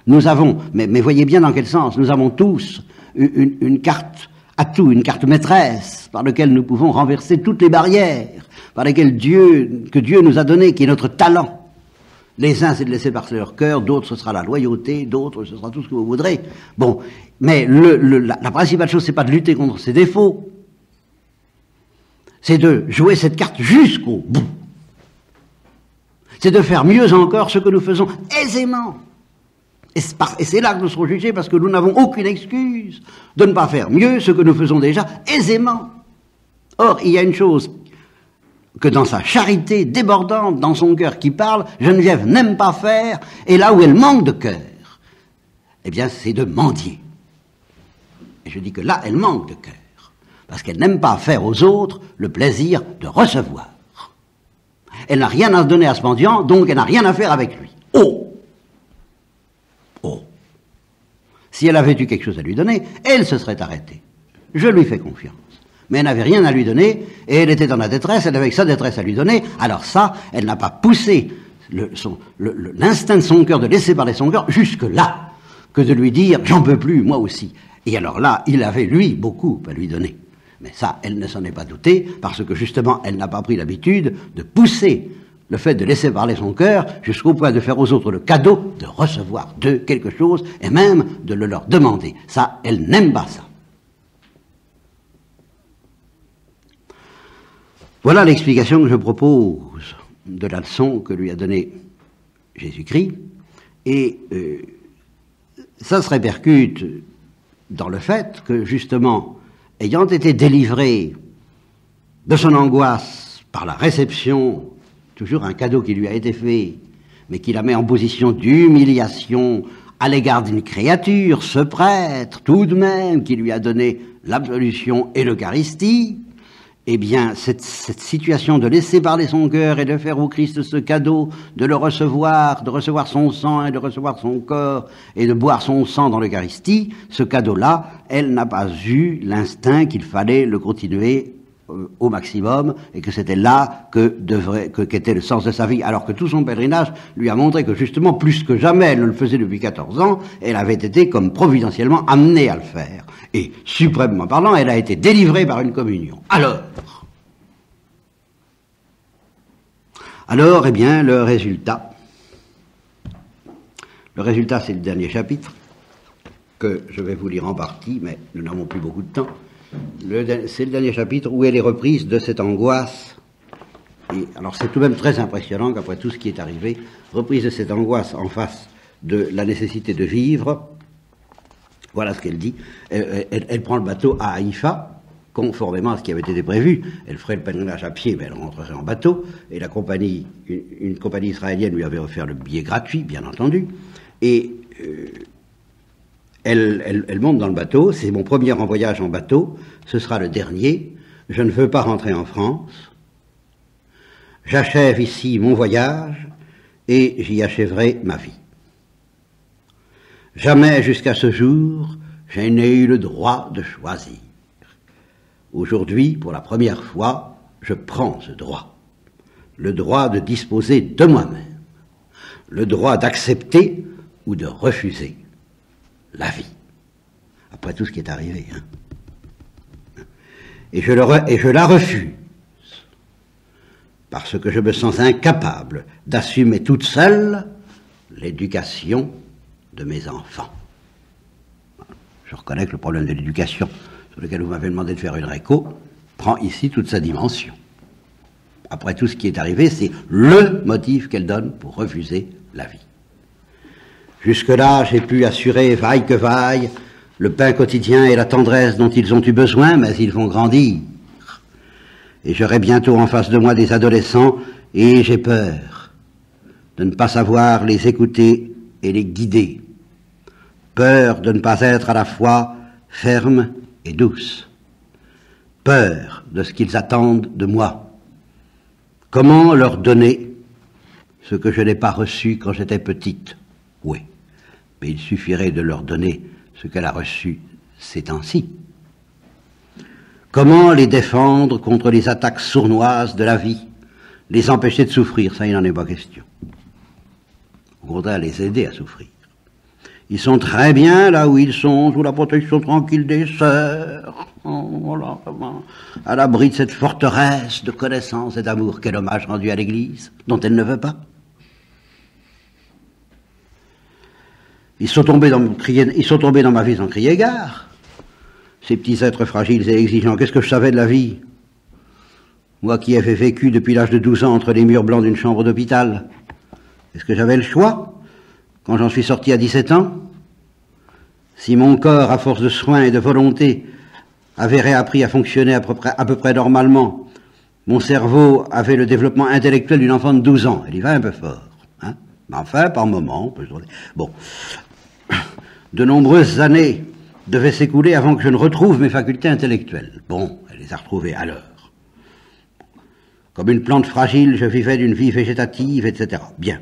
Speaker 1: Nous avons, mais voyez bien dans quel sens, nous avons tous une carte atout, une carte maîtresse, par laquelle nous pouvons renverser toutes les barrières, par lesquelles que Dieu nous a donné, qui est notre talent. Les uns, c'est de laisser passer leur cœur, d'autres, ce sera la loyauté, d'autres, ce sera tout ce que vous voudrez. Bon, mais la principale chose, c'est pas de lutter contre ses défauts, c'est de jouer cette carte jusqu'au bout. C'est de faire mieux encore ce que nous faisons aisément. Et c'est là que nous serons jugés, parce que nous n'avons aucune excuse de ne pas faire mieux ce que nous faisons déjà aisément. Or, il y a une chose que dans sa charité débordante, dans son cœur qui parle, Geneviève n'aime pas faire, et là où elle manque de cœur, eh bien, c'est de mendier. Et je dis que là, elle manque de cœur, parce qu'elle n'aime pas faire aux autres le plaisir de recevoir. Elle n'a rien à donner à ce mendiant, donc elle n'a rien à faire avec lui. Oh! Si elle avait eu quelque chose à lui donner, elle se serait arrêtée. Je lui fais confiance. Mais elle n'avait rien à lui donner, et elle était dans la détresse, elle avait que sa détresse à lui donner, alors ça, elle n'a pas poussé l'instinct de son cœur, de laisser parler son cœur, jusque-là, que de lui dire « j'en peux plus, moi aussi ». Et alors là, il avait, lui, beaucoup à lui donner. Mais ça, elle ne s'en est pas doutée, parce que justement, elle n'a pas pris l'habitude de pousser le fait de laisser parler son cœur jusqu'au point de faire aux autres le cadeau de recevoir d'eux quelque chose, et même de le leur demander. Ça, elle n'aime pas ça. Voilà l'explication que je propose de la leçon que lui a donnée Jésus-Christ, et ça se répercute dans le fait que, justement, ayant été délivré de son angoisse par la réception, toujours un cadeau qui lui a été fait, mais qui la met en position d'humiliation à l'égard d'une créature, ce prêtre, tout de même, qui lui a donné l'absolution et l'Eucharistie, eh bien, cette situation de laisser parler son cœur et de faire au Christ ce cadeau, de le recevoir, de recevoir son sang et de recevoir son corps et de boire son sang dans l'Eucharistie, ce cadeau-là, elle n'a pas eu l'instinct qu'il fallait le continuer au maximum et que c'était là qu'était le sens de sa vie, alors que tout son pèlerinage lui a montré que justement, plus que jamais, elle ne le faisait depuis 14 ans, elle avait été comme providentiellement amenée à le faire. Et, suprêmement parlant, elle a été délivrée par une communion. Alors, eh bien, le résultat, c'est le dernier chapitre, que je vais vous lire en partie, mais nous n'avons plus beaucoup de temps. C'est le dernier chapitre où elle est reprise de cette angoisse. Et alors c'est tout de même très impressionnant qu'après tout ce qui est arrivé, reprise de cette angoisse en face de la nécessité de vivre, voilà ce qu'elle dit. Elle prend le bateau à Haïfa, conformément à ce qui avait été prévu. Elle ferait le pèlerinage à pied, mais elle rentrerait en bateau. Et la compagnie, une compagnie israélienne lui avait offert le billet gratuit, bien entendu. Et elle monte dans le bateau. C'est mon premier voyage en bateau. Ce sera le dernier. Je ne veux pas rentrer en France. J'achève ici mon voyage et j'y achèverai ma vie. Jamais jusqu'à ce jour, je n'ai eu le droit de choisir. Aujourd'hui, pour la première fois, je prends ce droit. Le droit de disposer de moi-même. Le droit d'accepter ou de refuser la vie. Après tout ce qui est arrivé. Et je la refuse. Parce que je me sens incapable d'assumer toute seule l'éducation de mes enfants. Je reconnais que le problème de l'éducation, sur lequel vous m'avez demandé de faire une réco, prend ici toute sa dimension. Après tout ce qui est arrivé, c'est le motif qu'elle donne pour refuser la vie. Jusque-là, j'ai pu assurer, vaille que vaille, le pain quotidien et la tendresse dont ils ont eu besoin, mais ils vont grandir. Et j'aurai bientôt en face de moi des adolescents, et j'ai peur de ne pas savoir les écouter et les guider. Peur de ne pas être à la fois ferme et douce. Peur de ce qu'ils attendent de moi. Comment leur donner ce que je n'ai pas reçu quand j'étais petite? Oui, mais il suffirait de leur donner ce qu'elle a reçu ces temps-ci. Comment les défendre contre les attaques sournoises de la vie? Les empêcher de souffrir, ça il n'en est pas question. Au contraire, les aider à souffrir. Ils sont très bien là où ils sont, sous la protection tranquille des sœurs, voilà, à l'abri de cette forteresse de connaissance et d'amour. Quel hommage rendu à l'Église, dont elle ne veut pas. Ils sont tombés dans ma vie sans crier gare. Ces petits êtres fragiles et exigeants, qu'est-ce que je savais de la vie? Moi qui avais vécu depuis l'âge de 12 ans entre les murs blancs d'une chambre d'hôpital. Est-ce que j'avais le choix quand j'en suis sorti à 17 ans? Si mon corps, à force de soins et de volonté, avait réappris à fonctionner à peu près normalement, mon cerveau avait le développement intellectuel d'une enfant de 12 ans. Elle y va un peu fort. Hein? Mais enfin, par moment, on peut se dire... Bon. De nombreuses années devaient s'écouler avant que je ne retrouve mes facultés intellectuelles. Bon, elle les a retrouvées à l'heure. Comme une plante fragile, je vivais d'une vie végétative, etc. Bien.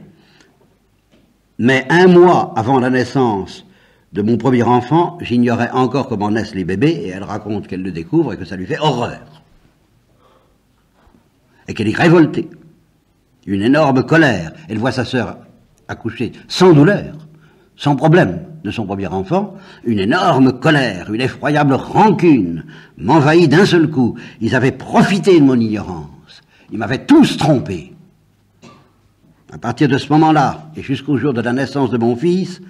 Speaker 1: Mais un mois avant la naissance de mon premier enfant, j'ignorais encore comment naissent les bébés, et elle raconte qu'elle le découvre et que ça lui fait horreur. Et qu'elle est révoltée. Une énorme colère. Elle voit sa sœur accoucher sans douleur, sans problème de son premier enfant. Une énorme colère, une effroyable rancune m'envahit d'un seul coup. Ils avaient profité de mon ignorance. Ils m'avaient tous trompé. À partir de ce moment-là, et jusqu'au jour de la naissance de mon fils,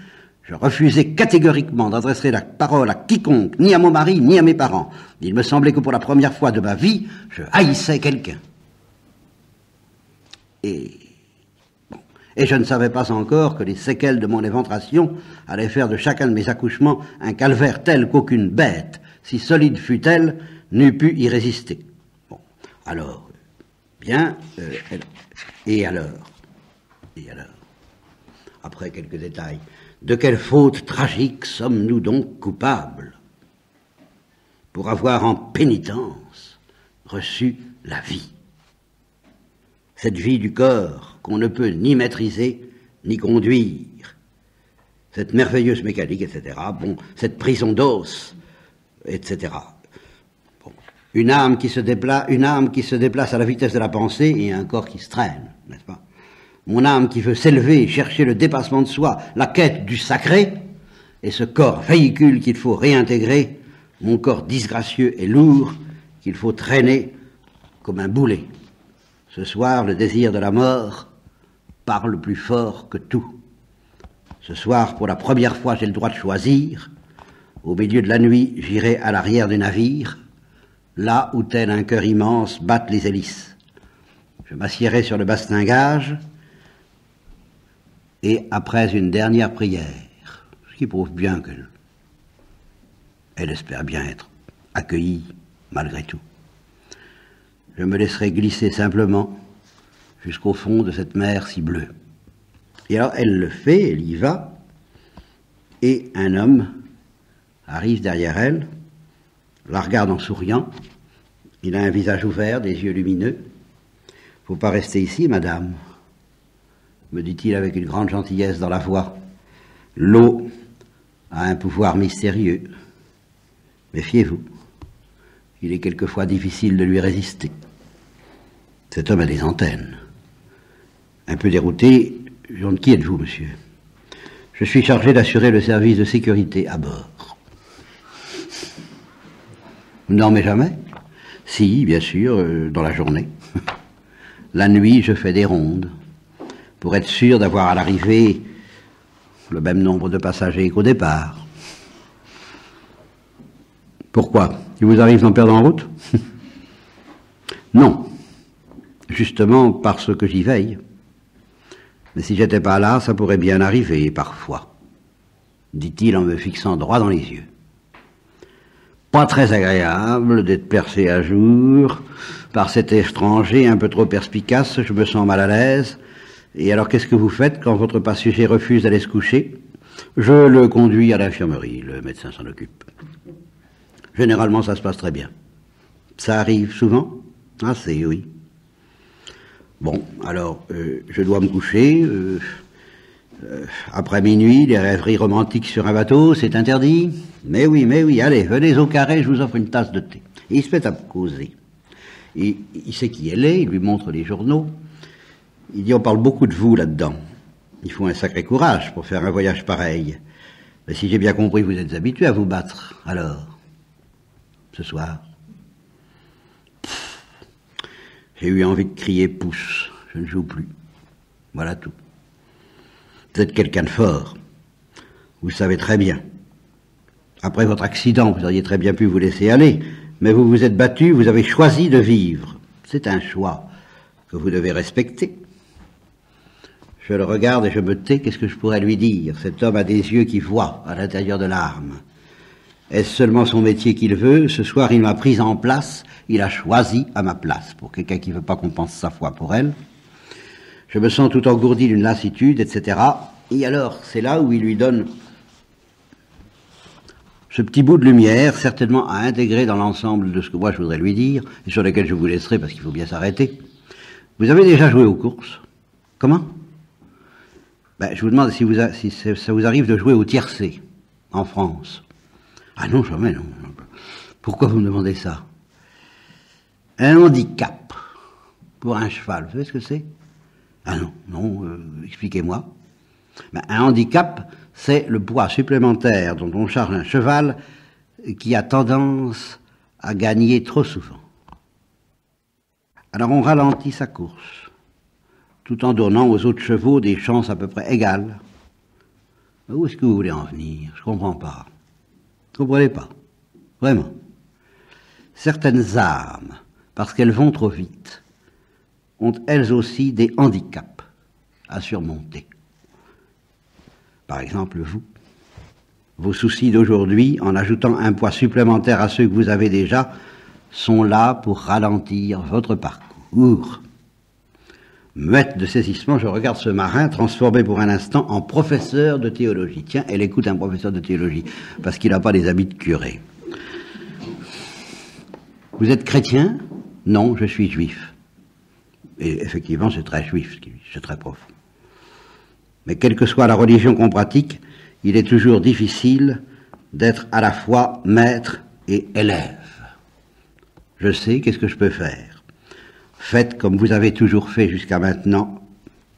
Speaker 1: je refusais catégoriquement d'adresser la parole à quiconque, ni à mon mari, ni à mes parents. Il me semblait que pour la première fois de ma vie, je haïssais quelqu'un. Et je ne savais pas encore que les séquelles de mon éventration allaient faire de chacun de mes accouchements un calvaire tel qu'aucune bête, si solide fût-elle, n'eût pu y résister. Bon, alors, bien, et alors, après quelques détails, de quelle faute tragique sommes-nous donc coupables pour avoir en pénitence reçu la vie. Cette vie du corps qu'on ne peut ni maîtriser, ni conduire. Cette merveilleuse mécanique, etc. Bon, cette prison d'os, etc. Bon. Une âme qui se déplace à la vitesse de la pensée et un corps qui se traîne, n'est-ce pas? Mon âme qui veut s'élever, chercher le dépassement de soi, la quête du sacré, et ce corps véhicule qu'il faut réintégrer, mon corps disgracieux et lourd qu'il faut traîner comme un boulet. Ce soir, le désir de la mort parle plus fort que tout. Ce soir, pour la première fois, j'ai le droit de choisir. Au milieu de la nuit, j'irai à l'arrière du navire, là où tel un cœur immense battent les hélices. Je m'assiérai sur le bastingage, et après une dernière prière, ce qui prouve bien qu'elle espère bien être accueillie malgré tout, je me laisserai glisser simplement jusqu'au fond de cette mer si bleue. Et alors elle le fait, elle y va, et un homme arrive derrière elle, la regarde en souriant, il a un visage ouvert, des yeux lumineux. « Faut pas rester ici, madame », me dit-il avec une grande gentillesse dans la voix. L'eau a un pouvoir mystérieux. Méfiez-vous. Il est quelquefois difficile de lui résister. Cet homme a des antennes. Un peu dérouté, je demande qui êtes-vous, monsieur? Je suis chargé d'assurer le service de sécurité à bord. Vous ne dormez jamais? Si, bien sûr, dans la journée. La nuit, je fais des rondes, pour être sûr d'avoir à l'arrivée le même nombre de passagers qu'au départ. Pourquoi? Il vous arrive d'en perdre en route? Non, justement parce que j'y veille. Mais si j'étais pas là, ça pourrait bien arriver, parfois, dit-il en me fixant droit dans les yeux. Pas très agréable d'être percé à jour par cet étranger un peu trop perspicace, je me sens mal à l'aise. Et alors qu'est-ce que vous faites quand votre passager refuse d'aller se coucher? Je le conduis à l'infirmerie, le médecin s'en occupe. Généralement ça se passe très bien. Ça arrive souvent? Assez, oui. Bon, alors je dois me coucher. Après minuit, les rêveries romantiques sur un bateau, c'est interdit. Mais oui, allez, venez au carré, je vous offre une tasse de thé. Et il se met à causer. Et il sait qui elle est, il lui montre les journaux. Il dit, on parle beaucoup de vous là-dedans. Il faut un sacré courage pour faire un voyage pareil. Mais si j'ai bien compris, vous êtes habitué à vous battre. Alors, ce soir, j'ai eu envie de crier pouce. Je ne joue plus. Voilà tout. Vous êtes quelqu'un de fort. Vous le savez très bien. Après votre accident, vous auriez très bien pu vous laisser aller. Mais vous vous êtes battu, vous avez choisi de vivre. C'est un choix que vous devez respecter. Je le regarde et je me tais, qu'est-ce que je pourrais lui dire? Cet homme a des yeux qui voient à l'intérieur de l'âme. Est-ce seulement son métier qu'il veut? Ce soir, il m'a prise en place, il a choisi à ma place, pour quelqu'un qui ne veut pas qu'on pense sa foi pour elle. Je me sens tout engourdi d'une lassitude, etc. Et alors, c'est là où il lui donne ce petit bout de lumière, certainement à intégrer dans l'ensemble de ce que moi je voudrais lui dire, et sur lequel je vous laisserai parce qu'il faut bien s'arrêter. Vous avez déjà joué aux courses? Comment? Je vous demande si ça vous arrive de jouer au tiercé, en France. Ah non, jamais, non. Pourquoi vous me demandez ça? Un handicap pour un cheval, vous savez ce que c'est? Ah non, expliquez-moi. Un handicap, c'est le poids supplémentaire dont on charge un cheval qui a tendance à gagner trop souvent. Alors on ralentit sa course, tout en donnant aux autres chevaux des chances à peu près égales. Où est-ce que vous voulez en venir? Je comprends pas. Vous comprenez pas? Vraiment. Certaines âmes, parce qu'elles vont trop vite, ont elles aussi des handicaps à surmonter. Par exemple, vous. Vos soucis d'aujourd'hui, en ajoutant un poids supplémentaire à ceux que vous avez déjà, sont là pour ralentir votre parcours. Muette de saisissement, je regarde ce marin transformé pour un instant en professeur de théologie. Tiens, elle écoute un professeur de théologie, parce qu'il n'a pas les habits de curé. Vous êtes chrétien? non, je suis juif. Et effectivement, c'est très juif, c'est très profond. Mais quelle que soit la religion qu'on pratique, il est toujours difficile d'être à la fois maître et élève. Je sais, qu'est-ce que je peux faire? Faites comme vous avez toujours fait jusqu'à maintenant,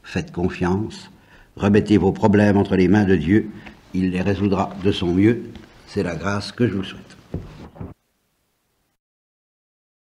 Speaker 1: faites confiance, remettez vos problèmes entre les mains de Dieu, il les résoudra de son mieux, c'est la grâce que je vous souhaite.